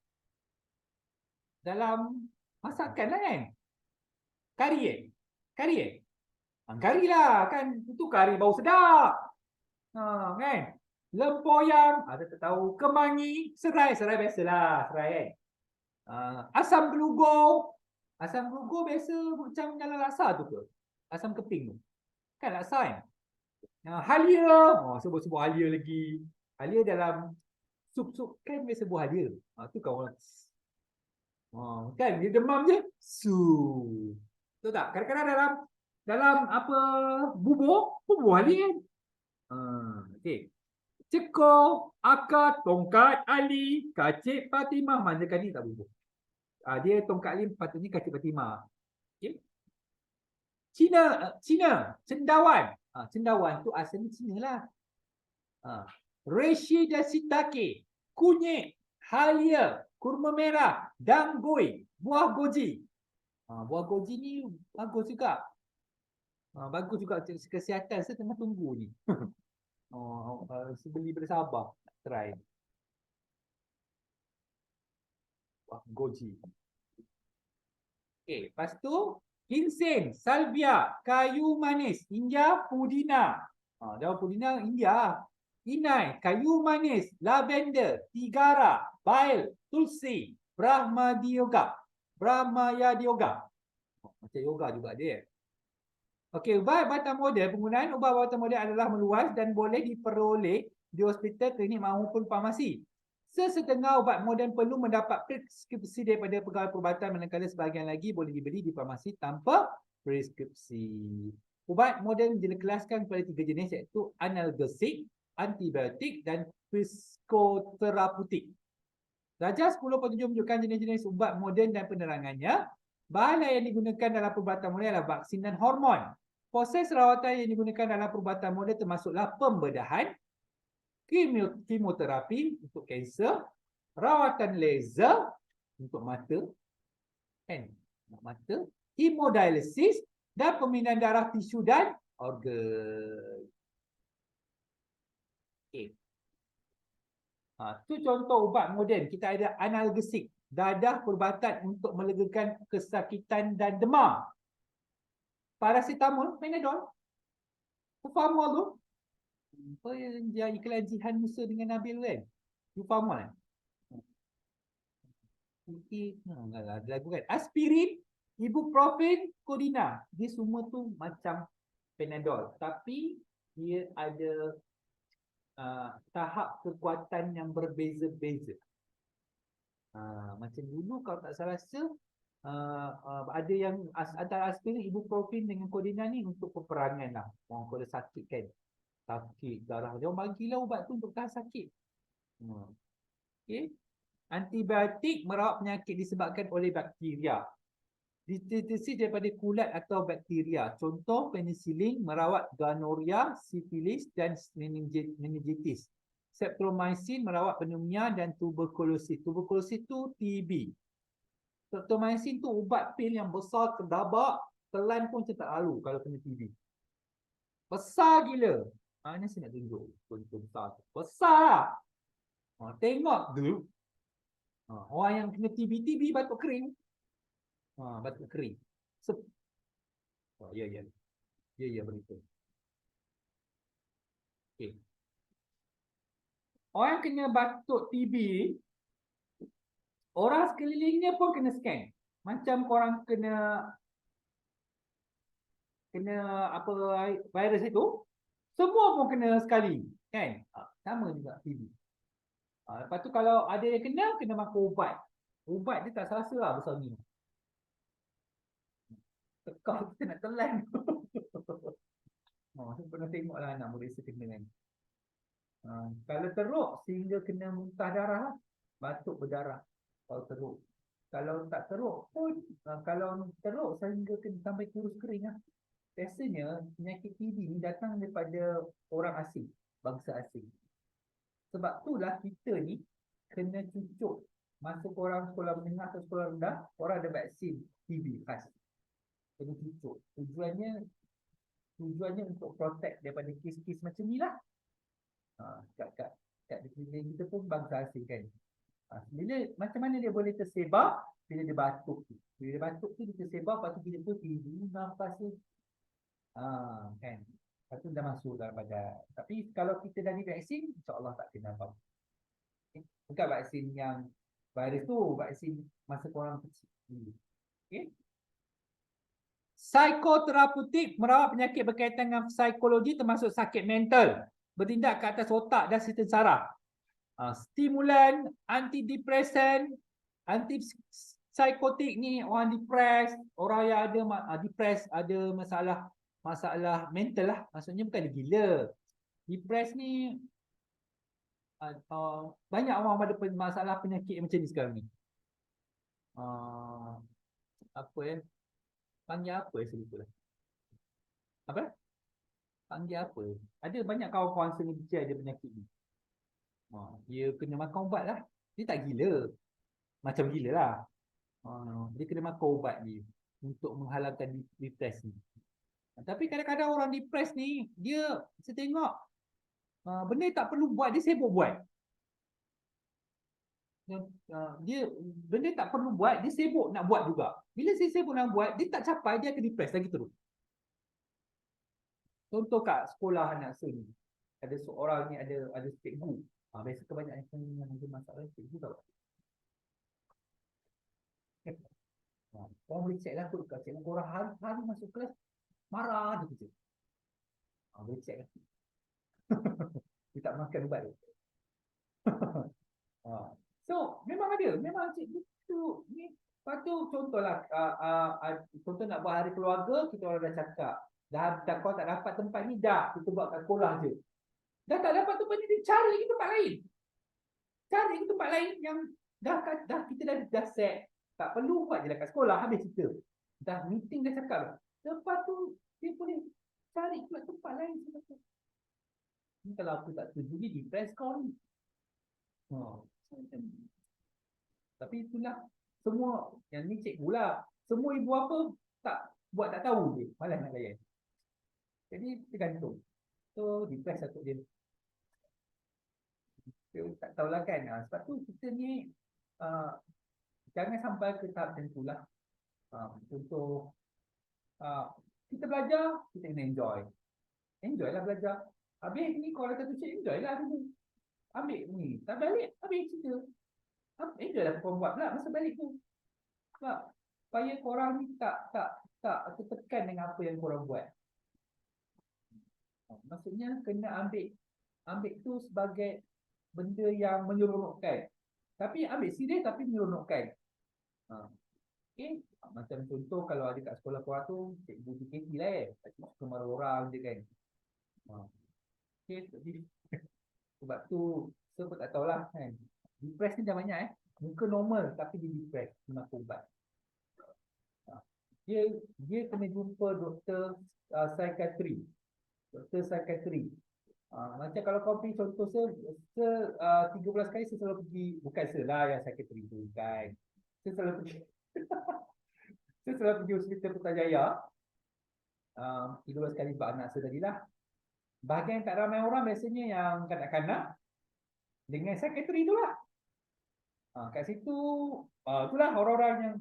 Dalam masakan lah kan. Kari kari lah kan. Itu kari bau sedap. Kan. Lempoyang, ada tak tahu. Kemangi, serai biasalah. Serai kan. Asam gelugur. Asam gelugur biasa macam dalam laksa tu ke? Asam keping tu. Kan laksa kan. Halia. Sebut-sebut halia lagi. Halia dalam sup kan biasa buah halia. Tu kan orang. Kan dia demam je. Tahu tak? Kadang-kadang dalam apa bubur halia kan. Okey. Cekor, akar, tongkat, ali, kacip, Fatimah. Manjakan ni tak bubur. Dia tongkat ali patutnya kacip Fatimah. Okey. Cina, cendawan. Cendawan tu asalnya Cina lah. Reishi dan shiitake, kunyit, halia, kurma merah, danggui, buah goji. Buah goji ni bagus juga. Bagus juga kesihatan. Saya tengah tunggu ni. Sebeli bersabar. Try. Buah goji. Okay. Lepas tu, ginseng, salvia, kayu manis, India, pudina. Daun pudina India. inai, kayu manis, lavender, tigara, bail, tulsi, Brahmaya yoga. Macam yoga juga dia. Okey, ubat-ubatan moden, penggunaan ubat-ubatan moden adalah meluas dan boleh diperoleh di hospital, klinik maupun farmasi. Sesetengah ubat moden perlu mendapat preskripsi daripada pegawai perubatan, manakala sebahagian lagi boleh dibeli di farmasi tanpa preskripsi. Ubat moden dikelaskan kepada 3 jenis, iaitu analgesik, antibiotik dan psikoterapeutik. Darjah 10.7 menunjukkan jenis-jenis ubat moden dan penerangannya. Bahan yang digunakan dalam perubatan moden adalah vaksin dan hormon. Proses rawatan yang digunakan dalam perubatan moden termasuklah pembedahan, kemoterapi untuk kanser, rawatan laser untuk mata, hemodialisis dan pemindahan darah, tisu dan organ. Okay. Itu contoh ubat moden. Kita ada analgesik, dadah perubatan untuk melegakan kesakitan dan demam. Paracetamol, Panadol, Ufamol tu. Apa yang iklan Jihan Musa dengan Nabil kan? Ufamol kan? Ada lagu kan? Aspirin, ibuprofen, Codeine. Dia semua tu macam Panadol. Tapi dia ada tahap kekuatan yang berbeza-beza. Macam dulu kalau tak salah ada yang antara aspirin, ibuprofen dengan Codeine ni untuk peperangan lah. Orang kalau sakit kan, sakit darah, dia bagilah ubat tu untuk tahan sakit. Okay. Antibiotik merawat penyakit disebabkan oleh bakteria, dideteksi daripada kulat atau bakteria. Contoh penicillin merawat gonoria, sifilis dan meningitis. Streptomycin merawat pneumonia dan tuberkulosis. Tuberkulosis tu TB. Streptomycin tu ubat pil yang besar, kedabak, telan pun tak lalu kalau kena TB. Besar gila. Ini saya nak tunjuk. Contoh besar. Besar. Tengok dulu. Orang yang kena TB batuk kering. Batuk kering. Ya, betul. Okay. Orang yang kena batuk TB, orang sekelilingnya pun kena scan. Macam korang kena apa virus itu, semua pun kena sekali, kan? Sama juga TB. Lepas tu kalau ada yang kena makan ubat. Ubat dia tak serasa lah besar ni. Tekal kita nak telan. Saya pernah tengok lah anak murid saya kena kan. Kalau teruk sehingga kena muntah darah, batuk berdarah. Kalau teruk. Kalau tak teruk pun, kalau teruk sehingga kena sampai kurus kering lah. Biasanya penyakit TB ni datang daripada orang asing, bangsa asing. Sebab itulah kita ni kena cucuk. Masa korang sekolah menengah atau sekolah rendah, korang ada vaksin TB khas. Kena cucuk. Tujuannya untuk protect daripada kes-kes macam ni lah. Kat kita pun bangsa asing kan. Macam mana dia boleh tersebar? Bila dia batuk. Bila dia batuk tu dia tersebar, lepas tu bila tu tidur nafas tu. Kan. Lepas tu dah masuk dalam badan. Tapi kalau kita dah divaksin, insyaAllah tak kena apa-apa. Bukan vaksin yang virus tu, vaksin masa korang kecil. Okay. Psikoterapeutik merawat penyakit berkaitan dengan psikologi termasuk sakit mental, bertindak ke atas otak dan sistem saraf. Stimulan, antidepresan, antipsikotik ni orang depres, orang yang ada depres, ada masalah mental lah. Maksudnya bukan dia gila. Depres ni banyak orang ada masalah penyakit macam ni sekarang ni. Apa ya? Panggil apa ya, saya lupa lah. Apa? Panggil apa? Ada banyak kawan-kawan saya ni ada penyakit ni. Dia kena makan ubat lah. Dia tak gila. Macam gila lah. Dia kena makan ubat ni untuk menghalangkan depres ni. Tapi kadang-kadang orang depres ni, dia saya tengok benda tak perlu buat, dia sibuk buat. Dia benda tak perlu buat, dia sibuk nak buat juga. Bila dia sibuk nak buat, dia tak capai, dia akan depres lagi terus. Contoh kat sekolah anak saya ni, ada seorang ni ada cikgu. Biasa kebanyakan yang ada masalah cikgu tau. Korang boleh check lah kot kat cikgu korang hari-hari masuk kelas marah je kerja. Boleh check lah. Dia tak makan ubat tu. So memang cikgu tu ni. Lepas tu contohlah contoh nak buat hari keluarga, kita orang dah cakap dah kau tak dapat tempat ni, dah kita buat kat sekolah je. Dah tak dapat tempat ni, dia cari lagi tempat lain. Cari lagi tempat lain yang dah kita dah set. Tak perlu buat je kat sekolah, habis cerita. Dah meeting dah cakap. Lepas tu dia boleh cari pula tempat lain. Ni kalau aku tak setuju ni, depress kau ni. Tapi itulah semua yang ni cikgu lah. Semua ibu apa tak tahu dia, malas nak layan. Jadi tergantung. So depress takut dia. Tak tahulah kan. Sebab tu kita ni jangan sampai ke tahap macam itulah. Contoh kita belajar, kita kena enjoy. Enjoy lah belajar. Habis ni kalau kata tu cik, enjoy lah dulu. Ambil ni, tak balik, habis cerita. Enjoy lah korang buat pula masa balik tu. Sebab supaya korang ni tak tertekan dengan apa yang korang buat. Maksudnya kena ambil tu sebagai benda yang menyeronokkan. Tapi ambil serius tapi menyeronokkan. Okay. Macam contoh kalau ada kat sekolah korang tu cikgu PKP lah suka marah orang je kan. Okay. Sebab tu saya pun tak tahulah kan. Depress ni dah banyak muka normal tapi dia depress kena ubat. Dia kena jumpa doktor psikiatri. Doktor psikiatri. Macam kalau kau pergi contoh 13 kali saya selalu pergi, bukan selah yang psikiatri tu kan. Saya selalu pergi saya selalu pergi hospital Putrajaya 13 kali sebab anak saya tadilah. Bahagian tak ramai orang biasanya yang kanak-kanak dengan psikiatri tu lah. Kat situ itulah orang-orang yang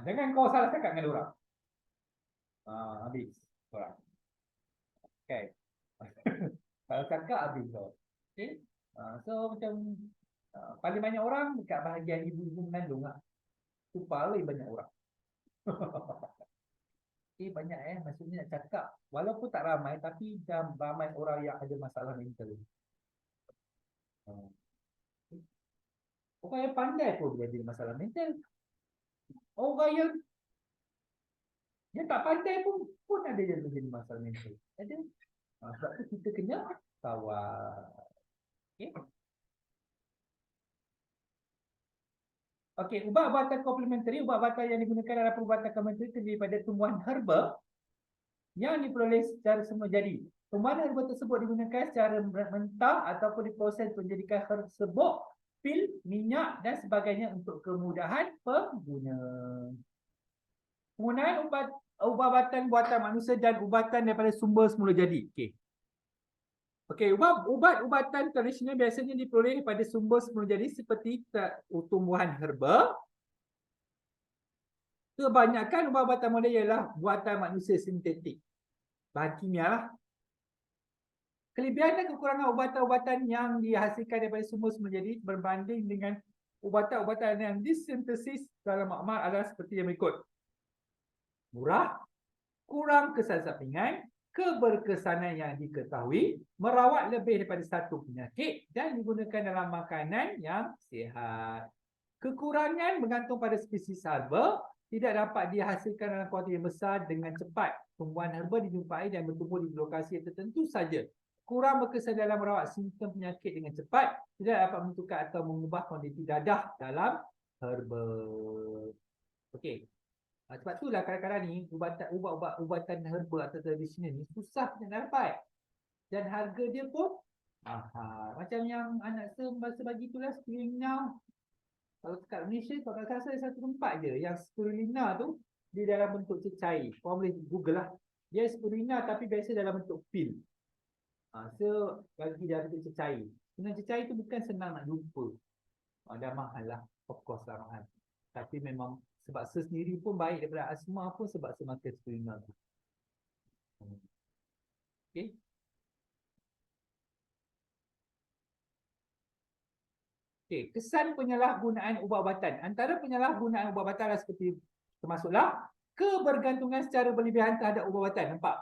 jangan kau salah cakap dengan orang. Habis orang. Okay. Kalau cakap habis kau. Okay. So macam paling banyak orang dekat bahagian ibu-ibu mengandung lah. Tu paling banyak orang. Banyak maksudnya nak cakap walaupun tak ramai tapi dah ramai orang yang ada masalah mental. Orang yang pandai pun boleh ada masalah mental. Orang yang tak pandai pun ada yang menjadi masalah mental. Ada. Sebab tu kita kena kawal. Okay. Okey, ubat-ubatan komplementari, ubat-ubatan yang digunakan dalam perubatan komplementari terdiri daripada tumbuhan herba yang diperoleh secara semula jadi. Tumbuhan herba tersebut digunakan secara mentah ataupun diproses menjadikan herba serbuk, pil, minyak dan sebagainya untuk kemudahan pengguna. Penggunaan ubat-ubatan buatan manusia dan ubatan daripada sumber semula jadi. Okey, ubat-ubatan tradisional biasanya diperoleh daripada sumber semula jadi seperti tumbuhan herba. Kebanyakan ubat-ubatan moden ialah buatan manusia sintetik. Bahan kimia lah. Kelebihan dan kekurangan ubatan-ubatan yang dihasilkan daripada sumber semula jadi berbanding dengan ubatan-ubatan yang disintesis dalam makmal adalah seperti yang berikut. Murah, kurang kesan sampingan, keberkesanan yang diketahui, merawat lebih daripada satu penyakit dan digunakan dalam makanan yang sihat. Kekurangan bergantung pada spesies herba, tidak dapat dihasilkan dalam kuantiti yang besar dengan cepat. Tumbuhan herba dijumpai dan bertumbuh di lokasi tertentu saja. Kurang berkesan dalam merawat simptom penyakit dengan cepat, tidak dapat menentukan atau mengubah kuantiti dadah dalam herba. Okey. Sebab itulah kadang-kadang ni ubatan herba atau tradisional ni susah nak dapat. Dan harga dia pun mahal. Macam yang anak saya bagi itulah spirulina. Kalau dekat Malaysia, kalau kat saya satu tempat je yang spirulina tu dia dalam bentuk cecair. Korang boleh Google lah. Dia spirulina tapi biasa dalam bentuk pil. So bagi dalam bentuk cecair. Dengan cecair tu bukan senang nak jumpa. Dah mahal lah. Of course lah mahal. Tapi memang sebab sendiri pun baik daripada asma pun sebab semakin spirulina tu. Okay. Okey, kesan penyalahgunaan ubat-ubatan. Antara penyalahgunaan ubat-ubatan seperti termasuklah kebergantungan secara berlebihan terhadap ubat-ubatan. Nampak?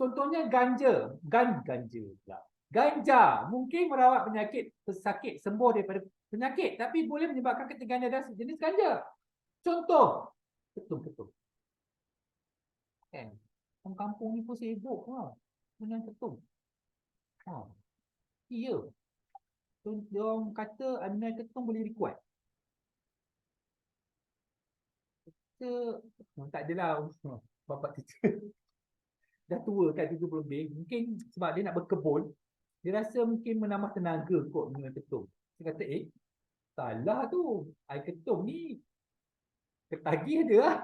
Contohnya ganja. Ganja pula. Ganja mungkin merawat penyakit pesakit sembuh daripada penyakit tapi boleh menyebabkan ketegangan dan jenis ganja. Contoh, ketum. Kan? Orang kampung ni pun sibuk dengan ketum. Iya. Dia orang kata amil ketum boleh jadi kuat. Tak adalah bapak teacher dah tua kan 70 lebih, mungkin sebab dia nak berkebun, dia rasa mungkin menambah tenaga kot minum ketum. Dia kata salah tu, air ketum ni ketagih dia lah.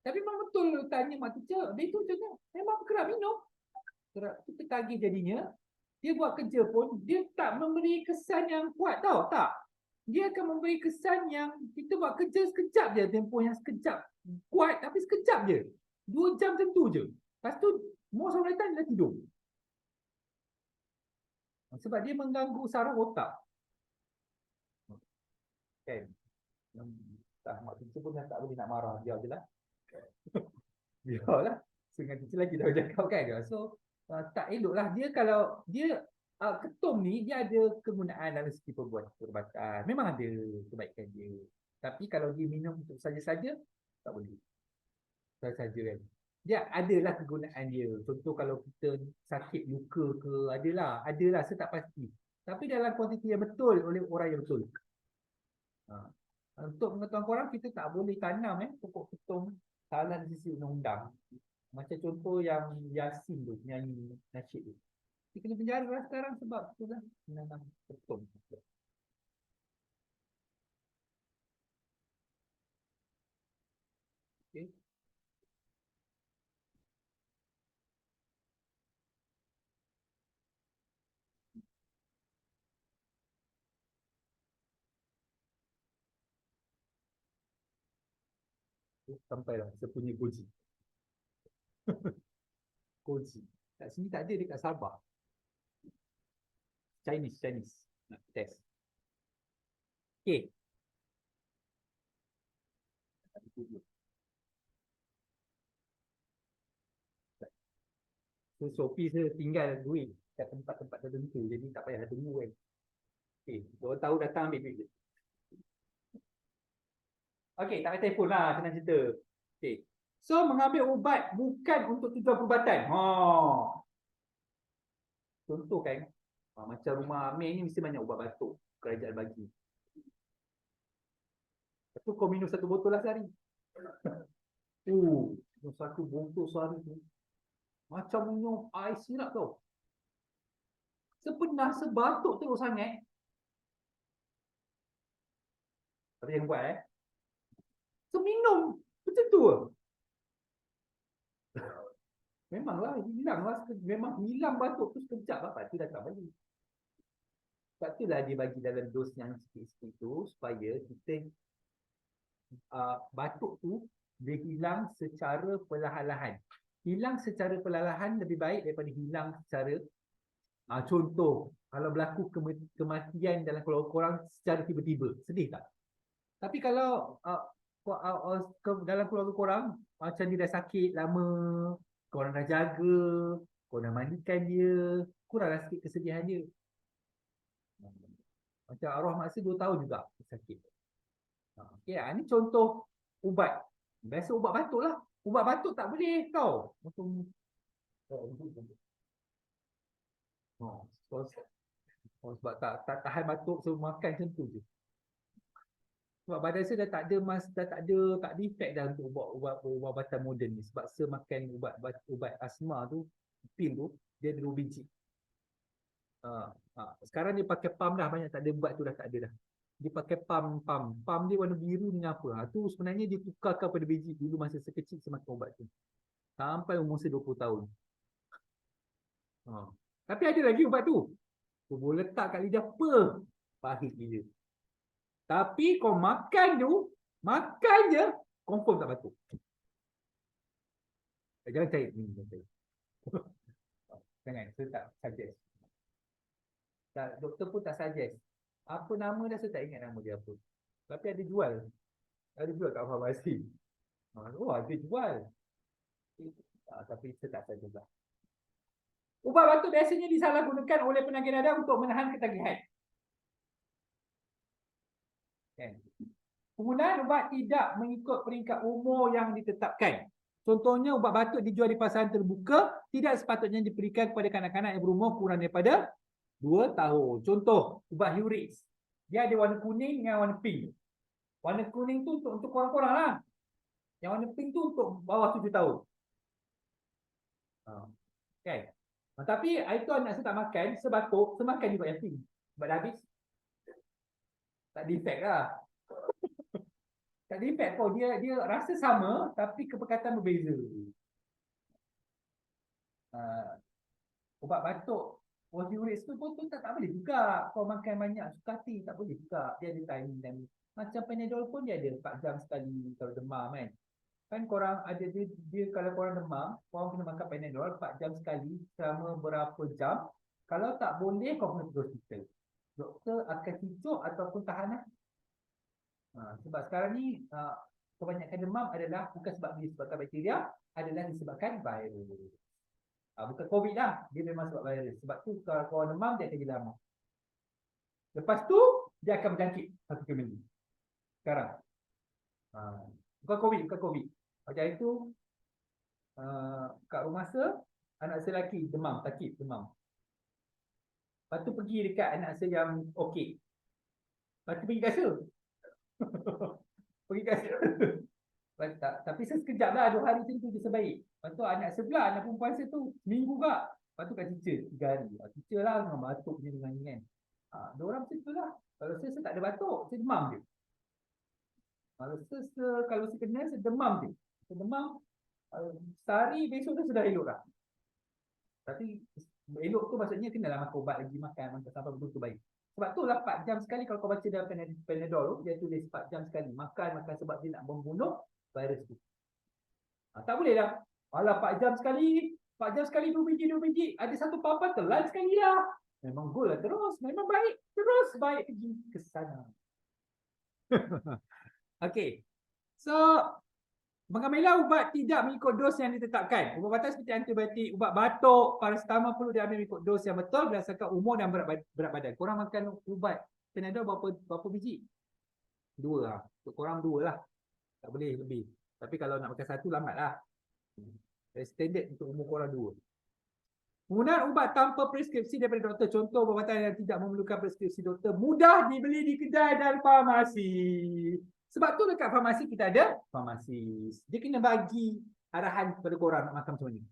Tapi memang betul tanya mak teacher, dia tu macam memang kerap minum, kerap tu ketagih jadinya. Dia buat kerja pun dia tak memberi kesan yang kuat tau, tak, dia akan memberi kesan yang kita buat kerja sekejap je, tempoh yang sekejap kuat tapi sekejap je, 2 jam tentu je. Lepas tu most of the time dia tidur. Sebab dia mengganggu saraf otak. Kan? Tak, mak teacher pun tak boleh nak marah dia je lah. Biarlah. Dengan teacher lagi dah cakap kan. So tak elok lah. Dia kalau dia ketum ni dia ada kegunaan dalam segi perubatan. Memang ada kebaikan dia. Tapi kalau dia minum untuk saja-saja tak boleh. Saja-saja kan. Dia adalah kegunaan dia. Contoh kalau kita sakit luka ke, adalah saya tak pasti. Tapi dalam kuantiti yang betul oleh orang yang betul. Untuk pengetahuan korang, kita tak boleh tanam pokok ketum salah dari sisi undang-undang. Macam contoh yang Yasin tu, nyanyi nasyid tu. Dia kena penjara lah sekarang sebab tu lah menanam ketum. Okay. Sampailah saya punya goji. Goji. Kat sini tak ada, dekat Sabah. Chinese. Nak test. Okay. So Shopee saya tinggal duit kat tempat-tempat tertentu, jadi tak payah tunggu kan. Okay. Orang tahu datang ambil duit je. Okay, tak payah telefon lah, senang cerita. Okay. So, mengambil ubat bukan untuk tujuan perubatan. Contoh kan, macam rumah Amir ni mesti banyak ubat batuk. Kerajaan bagi. Lepas tu kau minum 1 botol lah sehari. Minum 1 botol sehari tu. Macam minum air sirap tau. Sebenar sebatuk terus sangat. Tapi jangan buat So, minum. Macam tu lah. Memanglah, memang hilang batuk tu sekejap. Lepas tu dah tak balik. Sebab itulah dia bagi dalam dos yang sikit-sikit tu supaya kita batuk tu dia hilang secara perlahan-lahan. Hilang secara perlahan lebih baik daripada hilang secara contoh kalau berlaku kematian dalam keluarga korang secara tiba-tiba, sedih tak? Tapi kalau dalam keluarga korang macam dia dah sakit lama, korang dah jaga, korang dah mandikan dia, kuranglah sikit kesedihan dia. Macam arwah maksa 2 tahun juga sakit. Okay, ini contoh ubat. Biasa ubat batuk lah. Ubat batuk tak boleh tau. Sebab tak tahan batuk, so makan macam tu je. Sebab badan saya dah tak ada efek dah untuk ubat-ubatan moden ni. Sebab saya makan ubat asma tu, pil tu, dia ada 2 biji. Sekarang dia pakai pam dah, banyak tak ada ubat tu dah tak ada dah. Dia pakai pam dia warna biru dengan apa. Tu sebenarnya dia tukarkan pada biji. Dulu masa saya kecil saya makan ubat tu. Sampai umur saya 20 tahun. Tapi ada lagi ubat tu. Kau boleh letak kat lidah apa? Pahit gila. Tapi kau makan je, confirm tak batuk. Jangan cair. Jangan, saya tak suggest. Doktor pun tak suggest. Apa nama dia saya tak ingat nama dia apa. Tapi ada jual. Ada jual kat farmasi. Oh, ada jual. Tapi saya tak tahu juga. Ubat batuk biasanya disalahgunakan oleh penagih nada untuk menahan ketagihan. Kan? Penggunaan ubat tidak mengikut peringkat umur yang ditetapkan. Contohnya, ubat batuk dijual di pasaran terbuka tidak sepatutnya diberikan kepada kanak-kanak yang berumur kurang daripada 2 tahun. Contoh, ubat Urix. Dia ada warna kuning dengan warna pink. Warna kuning tu untuk korang-korang lah. Yang warna pink tu untuk bawah 7 tahun. Kan? Tapi itu anak saya tak makan, sebatuk, saya makan juga yang pink. Sebab dah habis. Tak defect lah. Tak defect kau. Dia rasa sama, tapi kepekatan berbeza. Ubat batuk Urix tu pun tak boleh juga. Kau makan banyak suka hati, tak boleh juga. Dia ada timing. Macam Panadol pun dia ada 4 jam sekali kalau demam kan. Kan korang ada dia kalau korang demam, korang kena makan Panadol 4 jam sekali selama berapa jam. Kalau tak boleh, kau kena pergi hospital. Doktor akan cucuk ataupun tahan lah. Sebab sekarang ni kebanyakan demam adalah bukan sebab disebabkan bakteria, adalah disebabkan virus. Bukan COVID lah. Dia memang sebab virus. Sebab tu kalau korang demam, dia akan jadi lama. Lepas tu, dia akan berjangkit satu family. Sekarang. Bukan COVID. Macam itu, kat rumah saya, anak saya lelaki demam, sakit demam. Lepas tu pergi dekat anak saya yang okey. Lepas tu pergi kat saya. Pergi kat saya. Tapi saya sekejap lah, 2 hari tu dia sebaik. Lepas tu anak sebelah, anak perempuan saya tu, seminggu kak. Lepas tu kat teacher, 3 hari. Teacher lah dengan batuk je dengan ni kan. Diorang macam tu lah. Kalau saya tak ada batuk, saya demam je. Kalau saya kena, saya demam je. Saya demam, sehari besok tu sudah elok lah. Tapi elok tu maksudnya kenalah makan ubat lagi, makan sampai betul-betul baik. Sebab tu lah 4 jam sekali kalau kau baca dalam Panadol, dia tulis 4 jam sekali. Makan sebab dia nak membunuh virus tu. Tak boleh lah. Alah 4 jam sekali, 4 jam sekali 2 biji. Ada satu papan telan sekali lah. Memang gol lah terus. Memang baik. Terus baik pergi ke sana. Okay. So, mengambillah ubat tidak mengikut dos yang ditetapkan. Ubat-ubatan seperti antibiotik, ubat batuk, paracetamol perlu diambil mengikut dos yang betul berdasarkan umur dan berat badan. Korang makan ubat Panadol berapa biji? 2 lah. Untuk korang 2 lah. Tak boleh lebih. Tapi kalau nak makan 1, lambat lah. Standard untuk umur korang 2. Penggunaan ubat tanpa preskripsi daripada doktor. Contoh ubat-ubatan yang tidak memerlukan preskripsi doktor mudah dibeli di kedai dan farmasi. Sebab tu dekat farmasi kita ada farmasis. Dia kena bagi arahan kepada korang nak makan macam mana.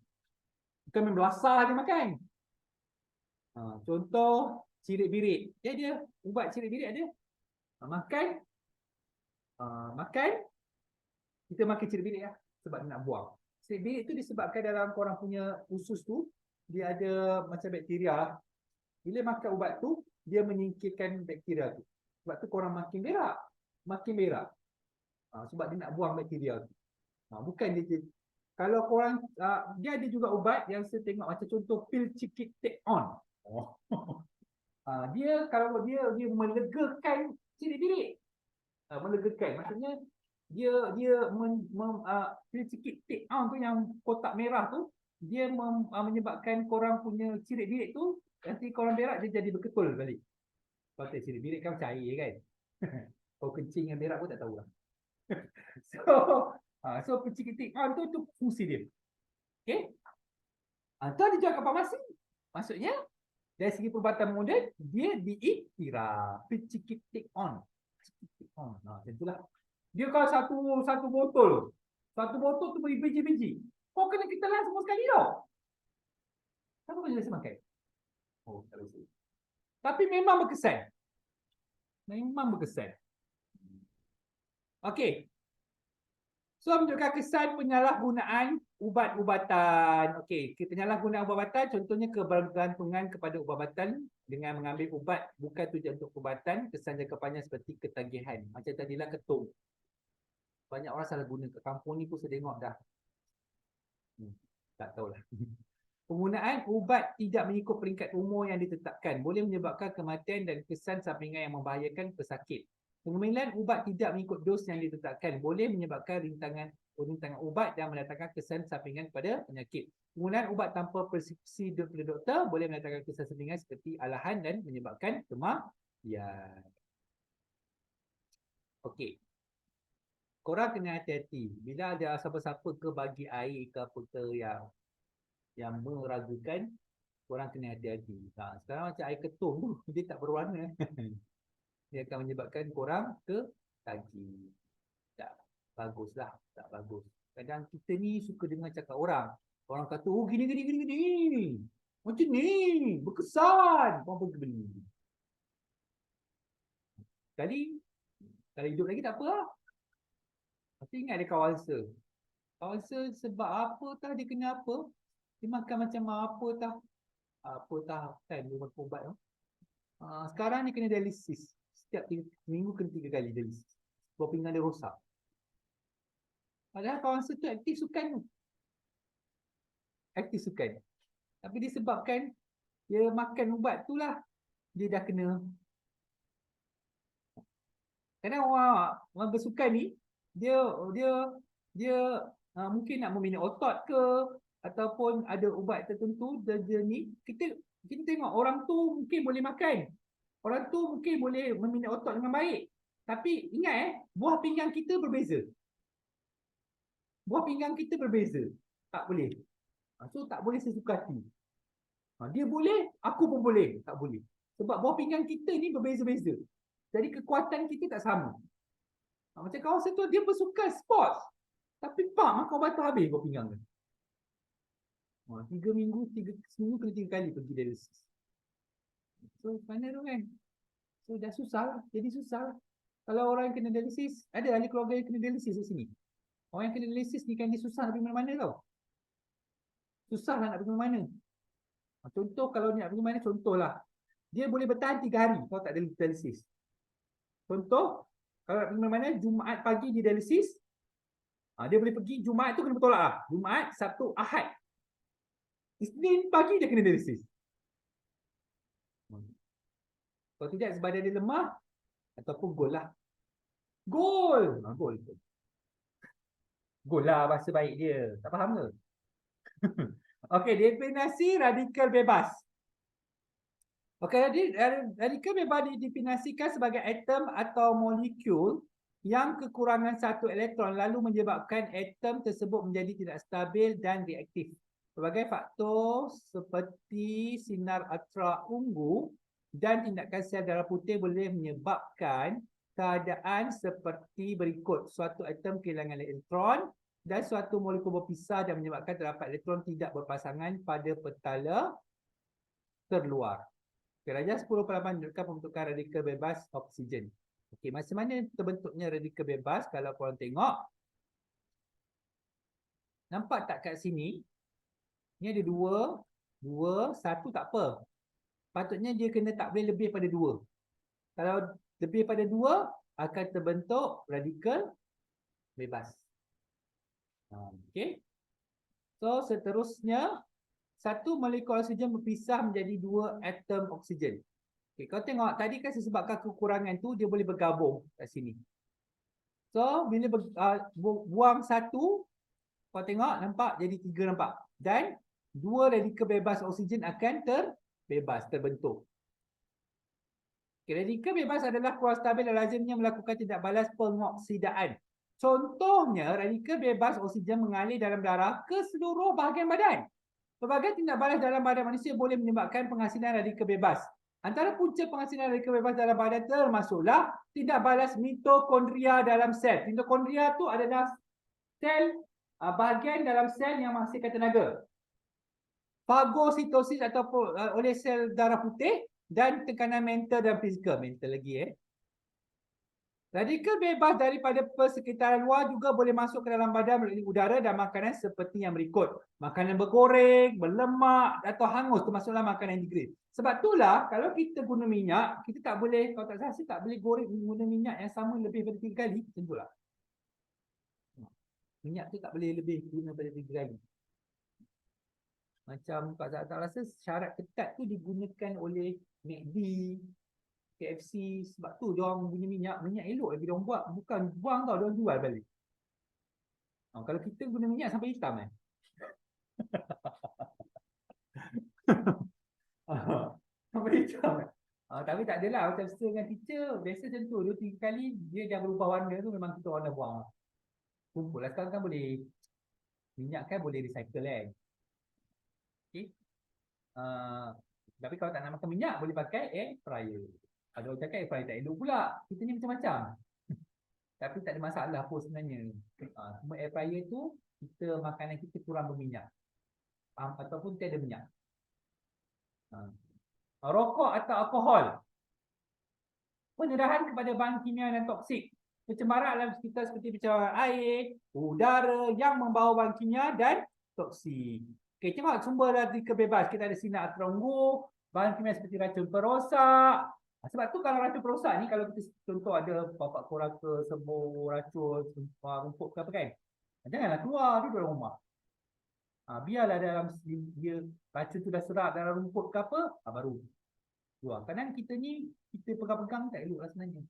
Bukan main belasah je makan. Contoh cirit-birit. Dia ada ubat cirit-birit ada. Makan. Kita makan cirit-birit lah. Sebab nak buang. Cirit-birit tu disebabkan dalam korang punya usus tu dia ada macam bakteria. Bila makan ubat tu, dia menyingkirkan bakteria tu. Sebab tu korang makin berak. Sebab dia nak buang bakteria tu. Bukan dia. Kalau korang, dia ada juga ubat yang saya tengok macam contoh pil Cikit Take On. Dia kalau dia melegakan cirit-birit. Melegakan. Maksudnya dia pil Cikit Take On tu yang kotak merah tu, dia menyebabkan korang punya cirit-birit tu nanti korang berak dia jadi berketul balik. Kalau cirit-birit kan cair kan. Kau kencing dengan berak pun tak tahu lah. So Cikit On tu fungsi dia. Okay. Tu ada jual kat farmasi. Maksudnya dari segi perubatan moden dia diiktiraf. Cikit On. Macam itulah. Dia kalau satu botol tu berbiji-biji. Kau kena kita telan semua sekali tau. Kenapa kau jelas makan? Tak biasa. Tapi memang berkesan. Okey. So, menunjukkan kesan penyalahgunaan ubat-ubatan. Okey, penyalahgunaan ubat-ubatan contohnya kebergantungan kepada ubat-ubatan dengan mengambil ubat bukan tujuan untuk ubatan, kesan jangka panjang seperti ketagihan. Macam tadilah ketum. Banyak orang salah guna kat kampung ni pun saya tengok dah. Tak tahulah. Penggunaan ubat tidak mengikut peringkat umur yang ditetapkan boleh menyebabkan kematian dan kesan sampingan yang membahayakan pesakit. Pengambilan ubat tidak mengikut dos yang ditetapkan boleh menyebabkan rintangan ubat dan mendatangkan kesan sampingan pada penyakit. Penggunaan ubat tanpa preskripsi daripada doktor boleh mendatangkan kesan sampingan seperti alahan dan menyebabkan kematian. Okey. Korang kena hati-hati. Bila ada siapa-siapa ke bagi air ke apa ke yang meragukan, korang kena hati-hati. Sekarang macam air ketum tu, dia tak berwarna. Dia akan menyebabkan korang ke tagi. Tak baguslah, tak bagus. Kadang kita ni suka dengar cakap orang. Orang kata, oh gini. Macam ni, berkesan. Korang pergi beli. Kalau hidup lagi tak apa lah. Tapi ingat dia kawasan. Kawasan sebab apa tah dia kena apa? Dia makan macam apa tah? Apa tah kan dia makan ubat tu. Sekarang ni kena dialisis. Setiap minggu kena 3 kali dialisis. Sebab pinggang dia rosak. Padahal kawasan tu aktif sukan tu. Aktif sukan. Tapi disebabkan dia makan ubat tu lah. Dia dah kena. Kadang orang bersukan ni, dia mungkin nak membina otot ke, ataupun ada ubat tertentu dia ni, kita tengok orang tu mungkin boleh makan. Orang tu mungkin boleh membina otot dengan baik. Tapi ingat buah pinggang kita berbeza. Buah pinggang kita berbeza. Tak boleh. So tak boleh sesuka hati. Dia boleh, aku pun boleh. Tak boleh. Sebab buah pinggang kita ni berbeza-beza. Jadi kekuatan kita tak sama. Macam kawasan tu dia bersukan sports. Tapi makan ubat tu habis buah pinggang tu. 3 minggu, seminggu kena 3 kali pergi dialisis. So mana tu kan? So dah susah lah. Jadi susah lah. Kalau orang yang kena dialisis, ada ahli keluarga yang kena dialisis di sini. Orang yang kena dialisis ni kan dia susah nak pergi mana-mana tau. Susah lah nak pergi mana-mana. Contoh kalau ni nak pergi mana, contohlah. Dia boleh bertahan 3 hari kalau tak ada dialisis. Contoh, kalau nak pergi mana-mana, Jumaat pagi dia dialisis. Dia boleh pergi, Jumaat tu kena bertolak lah. Jumaat, Sabtu, Ahad. Isnin pagi dia kena dialisis. Kalau tidak sebab dia lemah, ataupun gol lah. Gol! Gol lah bahasa baik dia. Tak faham ke? Okey, definisi radikal bebas. Okey, jadi radikal bebas didefinisikan sebagai atom atau molekul yang kekurangan satu elektron lalu menyebabkan atom tersebut menjadi tidak stabil dan reaktif. Pelbagai faktor seperti sinar ultraviolet dan tindakan sel darah putih boleh menyebabkan keadaan seperti berikut. Suatu atom kehilangan elektron dan suatu molekul berpisah dan menyebabkan terdapat elektron tidak berpasangan pada petala terluar. Darjah 10/8 menunjukkan pembentukan radikal bebas oksigen. Okey, macam mana terbentuknya radikal bebas? Kalau korang tengok, nampak tak kat sini? Ni ada 2, 1 tak apa. Patutnya dia kena tak boleh lebih pada 2. Kalau lebih pada 2, akan terbentuk radikal bebas. Okey. So, seterusnya, satu molekul oksigen berpisah menjadi 2 atom oksigen. Okay, kau tengok tadi kan disebabkan kekurangan tu dia boleh bergabung kat sini. So bila buang 1, kau tengok nampak jadi 3 nampak. Dan 2 radikal bebas oksigen akan terbentuk. Okay, radikal bebas adalah keluar stabil dan lazimnya melakukan tindak balas pengoksidaan. Contohnya radikal bebas oksigen mengalir dalam darah ke seluruh bahagian badan. Pelbagai tindak balas dalam badan manusia boleh menyebabkan penghasilan radikal bebas. Antara punca penghasilan radikal bebas dalam badan termasuklah tindak balas mitokondria dalam sel. Mitokondria tu adalah sel bahagian dalam sel yang menghasilkan tenaga. Fagositosis ataupun oleh sel darah putih dan tekanan mental dan fizikal. Mental lagi Radikal bebas daripada persekitaran luar juga boleh masuk ke dalam badan melalui udara dan makanan seperti yang berikut. Makanan bergoreng, berlemak atau hangus termasuklah makanan digrill. Sebab itulah kalau kita guna minyak, kita tak boleh, kalau tak salah tak boleh goreng guna minyak yang sama lebih daripada 3 kali. Macam itulah. Minyak tu tak boleh lebih guna daripada 3 kali. Macam Kak Zat tak rasa syarat ketat tu digunakan oleh McD, KFC, sebab tu dia orang punya minyak elok lagi dia orang buat, bukan buang tau, dia orang jual balik. Kalau kita guna minyak sampai hitam sampai hitam tapi tak adalah macam sister dengan teacher biasa macam tu, 2-3 kali dia dah berubah warna tu memang kita orang dah buang, kumpul lah. Sekarang kan boleh minyak kan boleh recycle kan. Okay. Uh, tapi kalau tak nak makan minyak boleh pakai air fryer. Ada orang cakap air fryer tak elok pula, kita ni macam-macam. Tapi tak ada masalah pun sebenarnya. Cuma air fryer tu kita makanan kita kurang berminyak, ataupun tiada minyak. Rokok atau alkohol, penyerahan kepada bahan kimia dan toksik, pencemaran alam sekitar seperti pencemaran air, udara yang membawa bahan kimia dan toksik. Okey, tengok sumber radikal bebas. Kita ada sinar terunggu, bahan kimia seperti racun perosak. Sebab tu kalau racun perosak ni, kalau kita contoh ada bapak koraka, semur, racun, rumput ke apa kan, janganlah keluar di dalam rumah. Biarlah dalam dia racun tu dah serap dalam rumput ke apa, baru keluar. Kadang kita ni, kita pegang-pegang tak elok lah sebenarnya.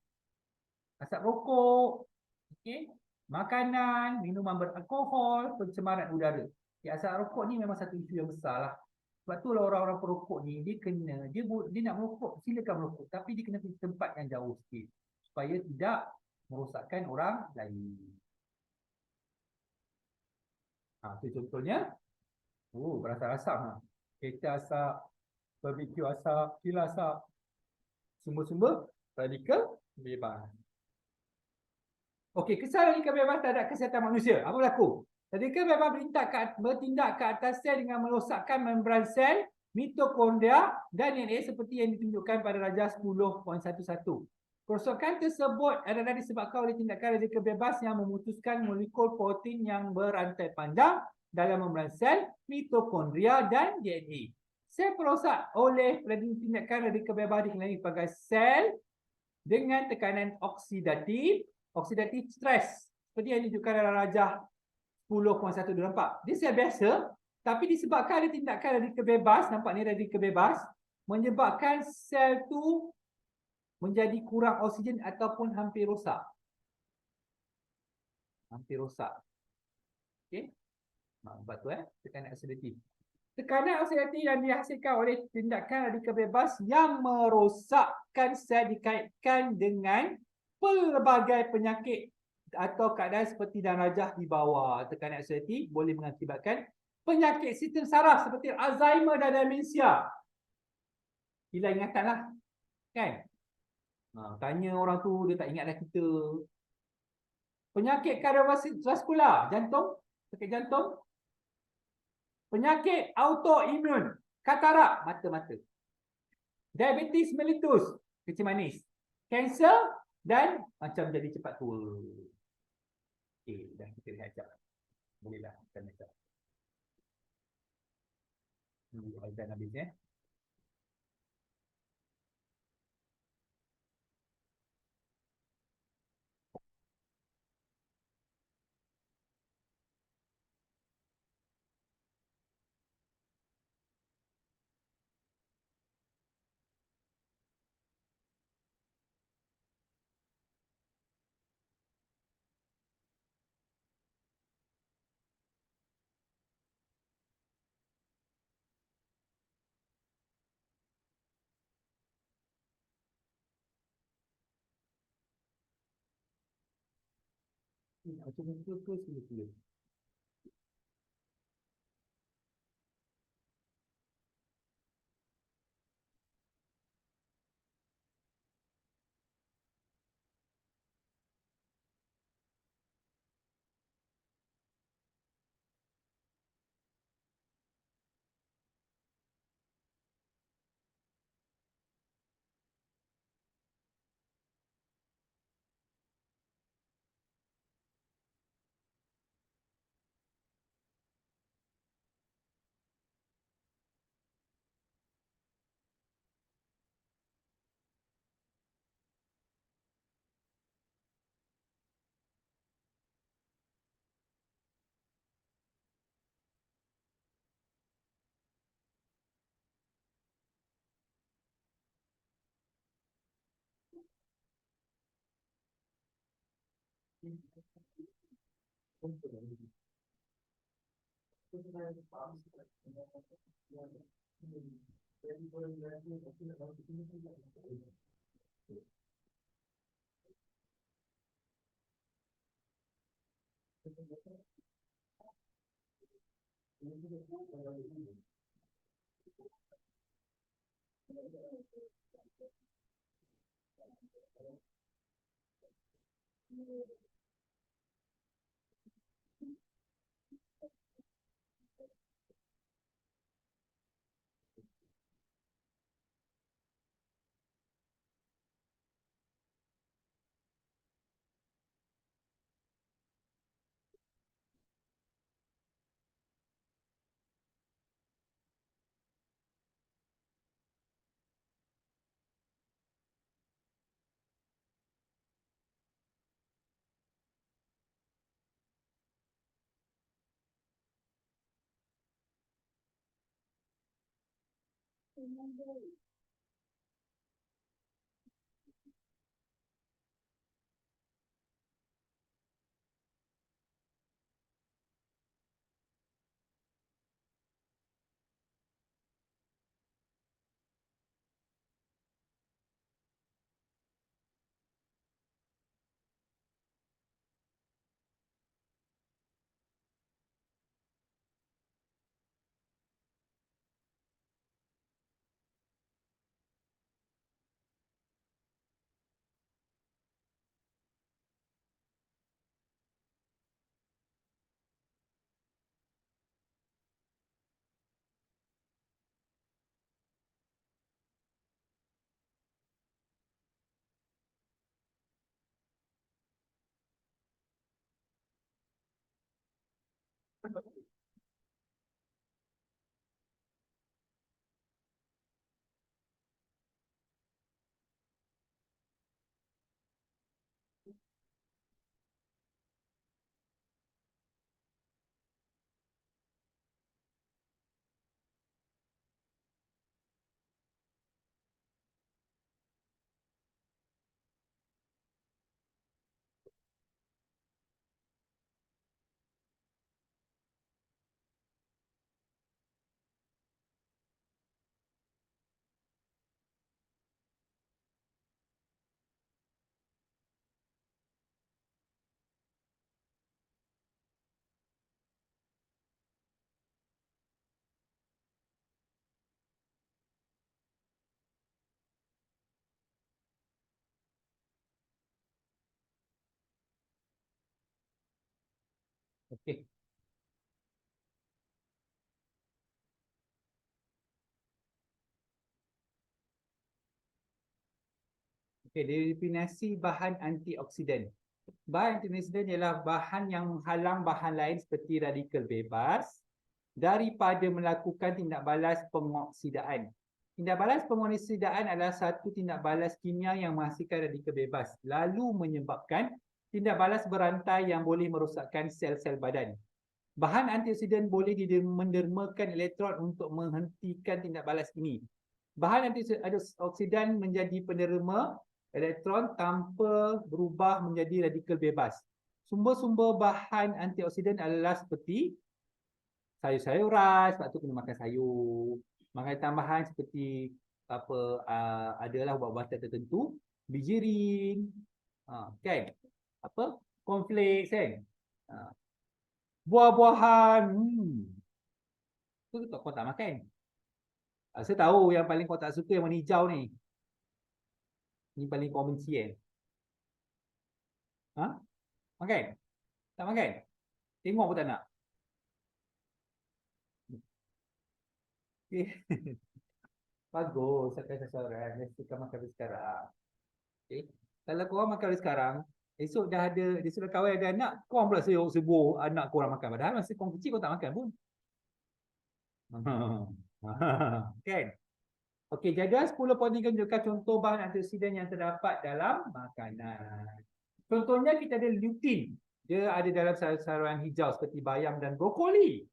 Asap rokok, okay? Makanan, minuman beralkohol, pencemaran udara. Asap rokok ni memang satu isu yang besar lah. Sebab tu orang-orang perokok ni, dia nak merokok, silakan merokok. Tapi dia kena pergi tempat yang jauh sikit. Supaya tidak merosakkan orang lain. Tu contohnya. Berasap-asap lah. Kereta asap, barbecue asap, kill asap. Sumber-sumber radikal bebas. Okey, kesan radikal bebas terhadap kesihatan manusia. Apa berlaku? Radikal bebas bertindak ke atas sel dengan merosakkan membran sel, mitokondria dan DNA seperti yang ditunjukkan pada Rajah 10.11. Kerosakan tersebut adalah disebabkan oleh tindakan radikal bebas yang memutuskan molekul protein yang berantai panjang dalam membran sel, mitokondria dan DNA. Sel perosak oleh tindakan radikal bebas dikenali sebagai sel dengan tekanan oksidatif stres, seperti yang ditunjukkan dalam Rajah 10.1. Nampak? Dia sel biasa, tapi disebabkan ada tindakan radikal bebas, nampak ni radikal bebas, menyebabkan sel tu menjadi kurang oksigen ataupun hampir rosak. Okey? Nampak tu tekanan oksidatif. Tekanan oksidatif yang dihasilkan oleh tindakan radikal bebas yang merosakkan sel dikaitkan dengan pelbagai penyakit atau keadaan seperti dalam rajah di bawah. Tekanan oksidatif boleh mengakibatkan penyakit sistem saraf seperti Alzheimer dan demensia. Hilang ingatan lah. Kan? Tanya orang tu, dia tak ingat dah kita. Penyakit kardiovaskular, jantung, sakit jantung. Penyakit autoimun, katarak, mata-mata. Diabetes mellitus, kecil manis. Kanser dan macam jadi cepat tua. Okey, dah kita lihat sekejap. Bolehlah kita lihat sekejap. Dah habis Macam muka ke sila-sila. Okey. Okey, definisi bahan antioksidan. Bahan antioksidan ialah bahan yang menghalang bahan lain seperti radikal bebas daripada melakukan tindak balas pengoksidaan. Tindak balas pengoksidaan adalah satu tindak balas kimia yang menghasilkan radikal bebas, lalu menyebabkan tindak balas berantai yang boleh merosakkan sel-sel badan. Bahan antioksidan boleh mendermakan elektron untuk menghentikan tindak balas ini. Bahan antioksidan menjadi penderma elektron tanpa berubah menjadi radikal bebas. Sumber-sumber bahan antioksidan adalah seperti sayur-sayuran, sebab tu kena makan sayur. Makanan tambahan seperti adalah ubat-ubatan tertentu, bijirin, kan? Cornflakes kan? Buah-buahan. Tu kau tak makan. Saya tahu yang paling kau tak suka yang warna hijau ni. Ni paling kau benci kan? Ha? Makan? Tak makan? Tengok pun tak nak. Okay. Bagus, akan sasaran. Mestikan makan sekarang. Okay. Kalau korang makan sekarang, esok dah ada, dia sudah kahwin ada anak, korang pula sibuk anak korang makan. Padahal masa korang kecil korang tak makan pun. Kan? Okey, jadual 10 poin ini menunjukkan contoh bahan antioksidan yang terdapat dalam makanan. Contohnya kita ada lutein. Dia ada dalam sayur-sayuran hijau seperti bayam dan brokoli.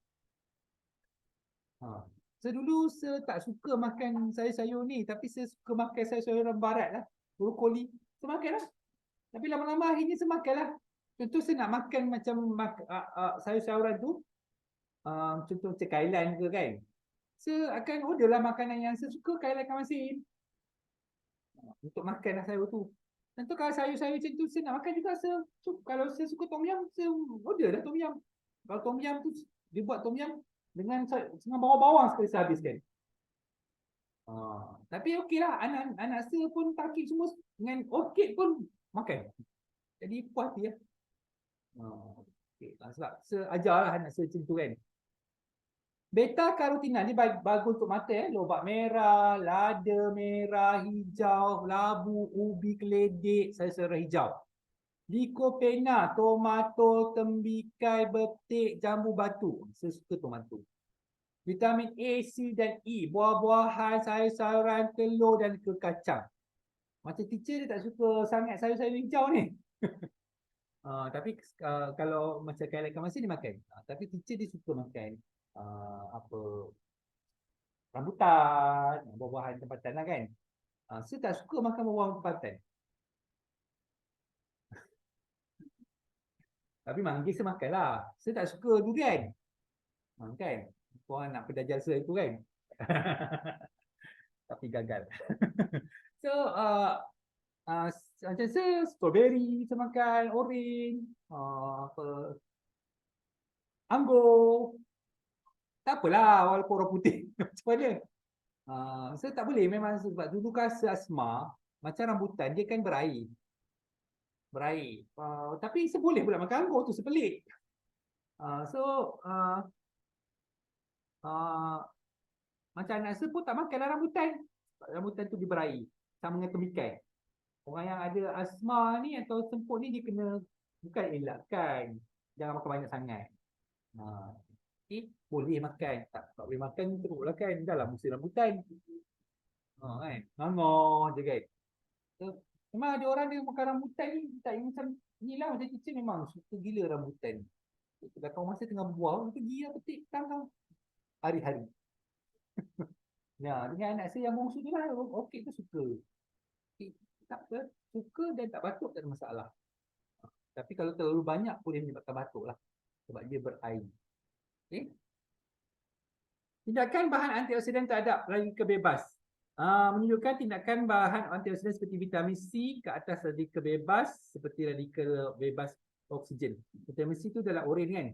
Saya dulu tak suka makan sayur-sayur ni, tapi saya suka makan sayur-sayuran barat lah. Brokoli. Saya makan lah. Tapi lama-lama akhirnya saya makan lah. Contoh saya nak makan macam sayur-sayuran tu, contoh macam kailan ke kan. Saya akan order lah makanan yang saya suka, kailan ikan masin. Untuk makan lah sayur tu. Tentu kalau sayur-sayur macam tu saya nak makan juga, kalau saya suka tom yum, saya order dah tom yum. Kalau tom yum tu, dia buat tom yum dengan bawang-bawang sekali saya habiskan. Tapi okey lah, anak saya pun takik semua dengan orchid pun makan. Jadi puas dia. Okay. Sebab saya ajarlah anak saya macam tu kan. Beta karotina ni bagus untuk mata lobak merah, lada merah, hijau, labu, ubi, keledek, sayur-sayuran hijau. Lycopena, tomato, tembikai, betik, jambu batu. Saya suka tomato. Vitamin A, C dan E, buah-buahan, sayur-sayuran, telur dan kacang. Macam teacher dia tak suka sangat sayur-sayur hijau ni. Tapi kalau macam kailan ikan masin dia makan. Tapi teacher dia suka makan apa rambutan, buah-buahan tempatan lah kan. Saya tak suka makan buah-buahan tempatan. Tapi manggis saya makan lah. Saya tak suka durian. Kan? Korang nak pedajal saya itu kan. Tapi gagal. So, macam saya strawberry saya makan, orange, apa, anggur. Tak apalah walaupun orang putih. Macam mana? Saya tak boleh memang sebab dulu rasa asma macam rambutan dia kan berair. Berair. Tapi saya boleh pula makan anggur tu, sepelik. Macam anak saya pun tak makan rambutan. Rambutan tu dia berair. Sama dengan tembikai. Orang yang ada asma ni atau semput ni dia kena bukan elakkan. Jangan makan banyak sangat. Boleh makan. Tak boleh makan teruklah kan. Dalam musim rambutan. Kan. Ngangor je kan. So, memang ada orang dia makan rambutan ni tak macam ni lah. Macam teacher memang suka gila rambutan. Belakang masa tengah berbual, dia pergi lah petik tangan hari-hari. Dengan anak saya yang bongsu tu lah, okey tu suka. Tak apa, suka dan tak batuk tak ada masalah. Tapi kalau terlalu banyak boleh menyebabkan batuk lah. Sebab dia berair. Okay. Tindakan bahan antioksidan terhadap radikal bebas. Menunjukkan tindakan bahan antioksidan seperti vitamin C ke atas radikal bebas seperti radikal bebas oksigen. Vitamin C itu adalah urin kan?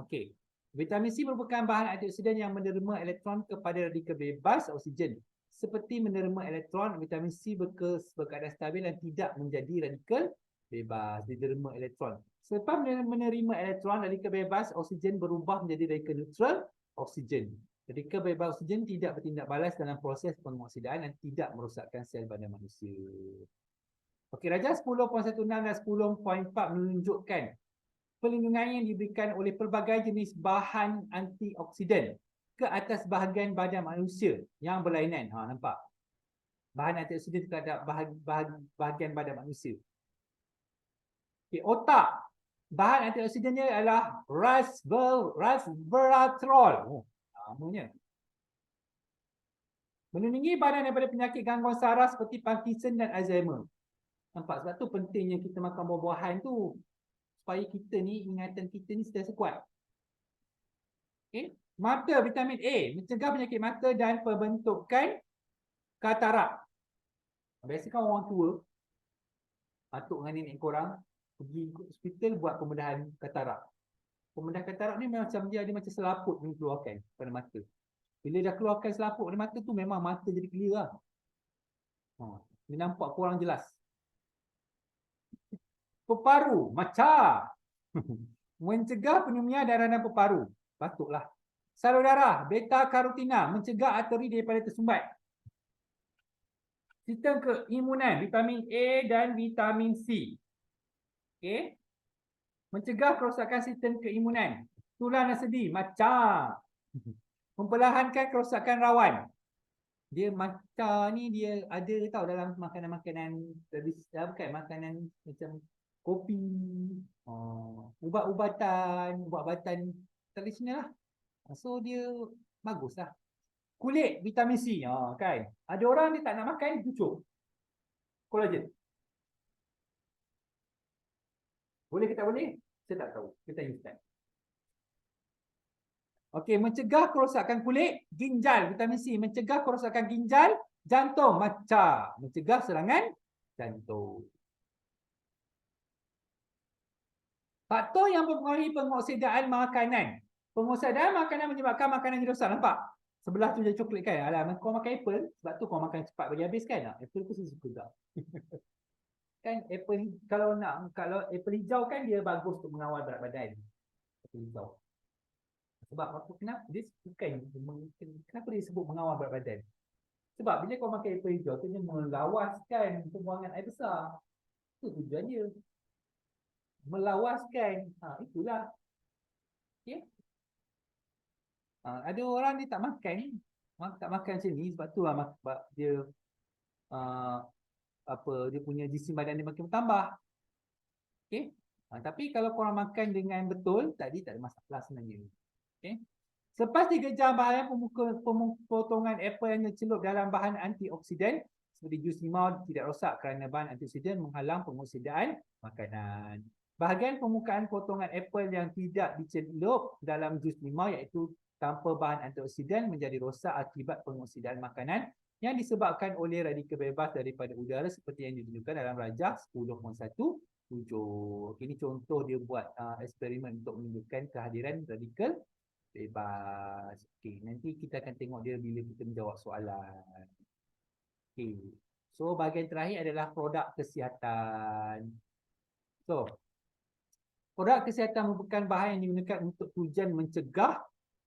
Okey. Vitamin C merupakan bahan antioksidan yang menerima elektron kepada radikal bebas oksigen. Seperti menerima elektron, vitamin C berkeadaan stabil dan tidak menjadi radikal bebas. Diterima elektron. Selepas menerima elektron, radikal bebas oksigen berubah menjadi radikal neutral oksigen. Radikal bebas oksigen tidak bertindak balas dalam proses pengoksidaan dan tidak merosakkan sel badan manusia. Okey, Rajah 10.16 dan 10.4 menunjukkan perlindungan yang diberikan oleh pelbagai jenis bahan antioksidan ke atas bahagian badan manusia yang berlainan. Nampak? Bahan antioksidan terhadap bahagian badan manusia. Okay, otak. Bahan antioksidannya adalah resveratrol. Namanya. Melindungi badan daripada penyakit gangguan saraf seperti Parkinson dan Alzheimer. Nampak? Sebab tu pentingnya kita makan buah-buahan tu. Supaya kita ni, ingatan kita ni sentiasa kuat. Okay. Mata, vitamin A. Mencegah penyakit mata dan pembentukan katarak. Biasanya kan orang tua, atuk dengan nenek korang, pergi hospital buat pembedahan katarak. Pembedahan katarak ni macam dia ada macam selaput yang keluarkan pada mata. Bila dah keluarkan selaput pada mata tu, memang mata jadi clear lah. Dia nampak kurang jelas. Peparu, maca. Mencegah pneumonia dan radang peparu. Patutlah. Salur darah, beta karotina, mencegah arteri daripada tersumbat. Sistem keimunan, vitamin A dan vitamin C. Okay. Mencegah kerosakan sistem keimunan. Tulang dan sendi, maca. Memperlahankan kerosakan rawan. Dia maca ni dia ada tahu dalam makanan-makanan tradisional, bukan makanan macam kopi, ubat-ubatan tradisional lah. So dia bagus lah. Kulit, vitamin C, kan. Ada orang dia tak nak makan, cucuk kolagen. Boleh ke tak boleh? Saya tak tahu. Kita ustaz. Okey, mencegah kerosakan kulit, ginjal, vitamin C, mencegah kerosakan ginjal, jantung, matca, mencegah serangan jantung. Faktor yang mempengaruhi pengoksidaan makanan. Pengoksidaan makanan menyebabkan makanan jadi rosak. Nampak? Sebelah tu jadi coklat kan? Alah, kau makan apple, sebab tu kau makan cepat bagi habis kan? Apple tu saya suka tak? Kan apple, kalau apple hijau kan dia bagus untuk mengawal berat badan. Apple hijau. Sebab apa? Kenapa dia bukan, kenapa dia sebut mengawal berat badan? Sebab bila kau makan apple hijau tu dia melawaskan pembuangan air besar. Itu tujuan dia. Melawaskan. Itulah. Okay? Ada orang dia tak makan macam ni sebab tu lah sebab dia dia punya jisim badan dia makin bertambah. Okey. Tapi kalau korang makan dengan betul tadi tak ada masalah sebenarnya. Okey. Selepas 3 jam bahan pemotongan apple yang tercelup dalam bahan antioksidan seperti jus limau tidak rosak kerana bahan antioksidan menghalang pengoksidaan makanan. Bahagian permukaan potongan apple yang tidak dicelup dalam jus limau iaitu tanpa bahan antioksidan menjadi rosak akibat pengoksidaan makanan yang disebabkan oleh radikal bebas daripada udara seperti yang ditunjukkan dalam Rajah 10.17. Ini contoh dia buat eksperimen untuk menunjukkan kehadiran radikal bebas. Okey, nanti kita akan tengok dia bila kita menjawab soalan. Okey. So bahagian terakhir adalah produk kesihatan. So, produk kesihatan merupakan bahan yang digunakan untuk tujuan mencegah,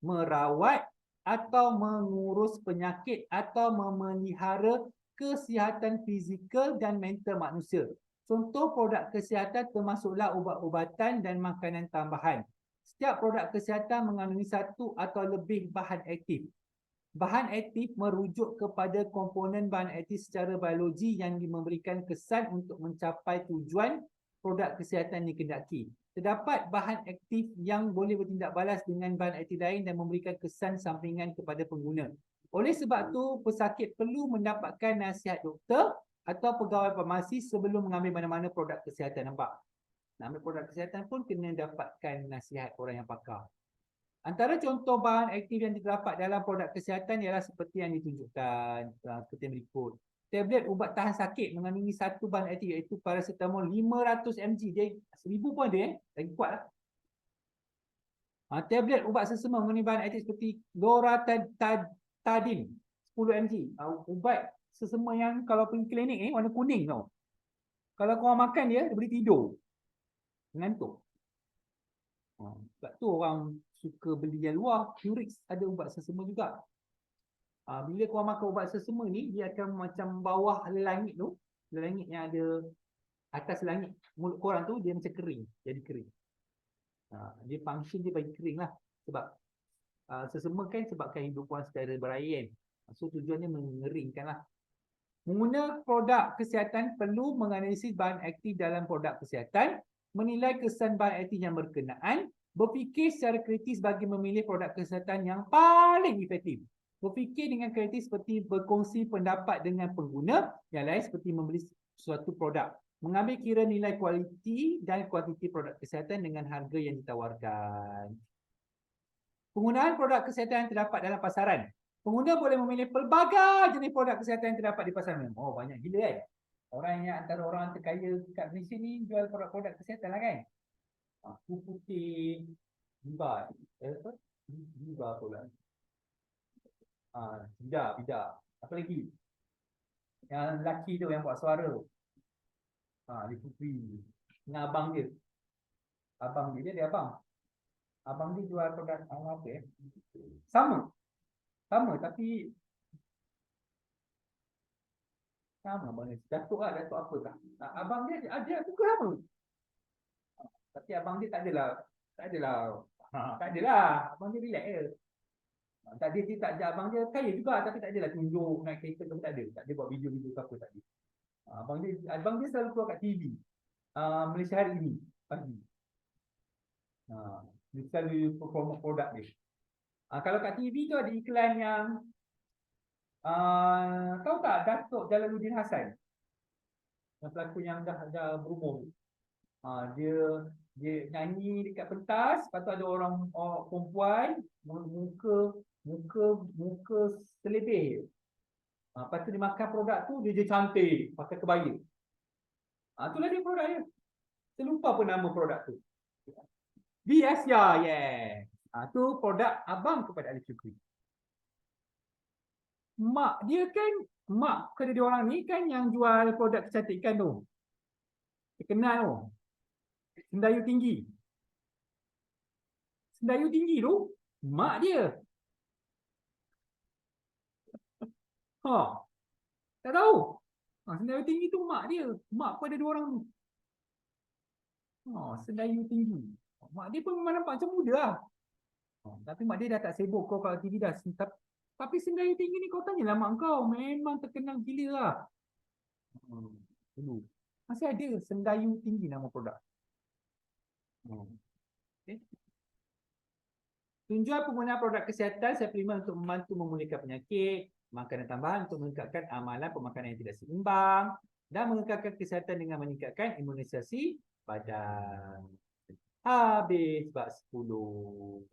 merawat atau mengurus penyakit atau memelihara kesihatan fizikal dan mental manusia. Contoh produk kesihatan termasuklah ubat-ubatan dan makanan tambahan. Setiap produk kesihatan mengandungi satu atau lebih bahan aktif. Bahan aktif merujuk kepada komponen bahan aktif secara biologi yang memberikan kesan untuk mencapai tujuan produk kesihatan dikehendaki. Terdapat bahan aktif yang boleh bertindak balas dengan bahan aktif lain dan memberikan kesan sampingan kepada pengguna. Oleh sebab itu, pesakit perlu mendapatkan nasihat doktor atau pegawai farmasi sebelum mengambil mana-mana produk kesihatan. Nampak? Nak ambil produk kesihatan pun kena dapatkan nasihat orang yang pakar. Antara contoh bahan aktif yang terdapat dalam produk kesihatan ialah seperti yang ditunjukkan seperti yang berikut. Tablet ubat tahan sakit mengandungi satu bahan aktif iaitu paracetamol 500 mg. Dia 1000 pun ada lagi kuat lah. Tablet ubat sesama mengandungi bahan aktif seperti loratadine 10 mg. Ubat sesama yang kalau pergi klinik warna kuning tau. Kalau korang makan dia boleh tidur. Mengantuk. Sebab tu orang suka beli yang luar. Curix ada ubat sesama juga. Bila korang makan ubat sesama ni, dia akan macam bawah langit tu, langit yang ada atas langit mulut korang tu, dia macam kering, jadi kering. Dia function dia bagi kering lah. Sebab sesama kan sebabkan hidup korang secara berair kan. So tujuannya mengeringkan lah. Pengguna produk kesihatan perlu menganalisis bahan aktif dalam produk kesihatan, menilai kesan bahan aktif yang berkenaan, berfikir secara kritis bagi memilih produk kesihatan yang paling efektif. Berfikir dengan kritis seperti berkongsi pendapat dengan pengguna yang lain seperti membeli suatu produk. Mengambil kira nilai kualiti dan kuantiti produk kesihatan dengan harga yang ditawarkan. Penggunaan produk kesihatan yang terdapat dalam pasaran. Pengguna boleh memilih pelbagai jenis produk kesihatan yang terdapat di pasaran. Oh, banyak gila kan? Orang yang antara orang terkaya kat Malaysia ni jual produk-produk kesihatan lah kan? Aku putih, Viva. Viva pula. Vida. Apa lagi? Yang lelaki tu yang buat suara. Dia putih. Dengan abang dia. Abang dia ada abang. Abang dia jual produk apa ya? Sama tapi sama abang dia. Datuk apa tak? Abang dia ada juga sama. Tapi abang dia tak adalah. Abang dia relax je. Tak dia tak ada, abang dia kaya juga tapi tak adalah tunjuk naik kereta ke, tak ada. Tak ada buat video-video ke apa, tak ada. Abang dia selalu keluar kat TV. Malaysia Hari Ini pagi. Dia selalu promote produk dia. Kalau kat TV tu ada iklan yang tahu tak Datuk Jalaluddin Hassan, yang pelakon yang dah berumur. Dia dia nyanyi dekat pentas, lepas tu ada orang perempuan muka muka muka selebih je. Lepas tu dia makan produk tu, dia je cantik pakai kebaya. Itulah dia produk dia. Saya lupa apa nama produk tu. Biasia, yes. Tu produk abang kepada ahli syukri. Mak dia kan, mak kepada dia orang ni kan yang jual produk kecantikan tu. Terkenal tu. Sendayu tinggi. Sendayu tinggi tu, mak dia. Ha, tak tahu. Sendayu tinggi tu mak dia. Mak pada dua orang tu. Sendayu tinggi. Mak dia pun memang nampak macam muda lah. Tapi mak dia dah tak sibuk kau kat TV dah. Tapi Sendayu tinggi ni kau tanyalah mak kau. Memang terkenal gila lah. Dulu. Masih ada Sendayu tinggi nama produk. Okay. Tunjua penggunaan produk kesihatan suplemen untuk membantu memulihkan penyakit, makanan tambahan untuk meningkatkan amalan pemakanan yang tidak seimbang dan mengekalkan kesihatan dengan meningkatkan imunisasi badan. Habis bab 10.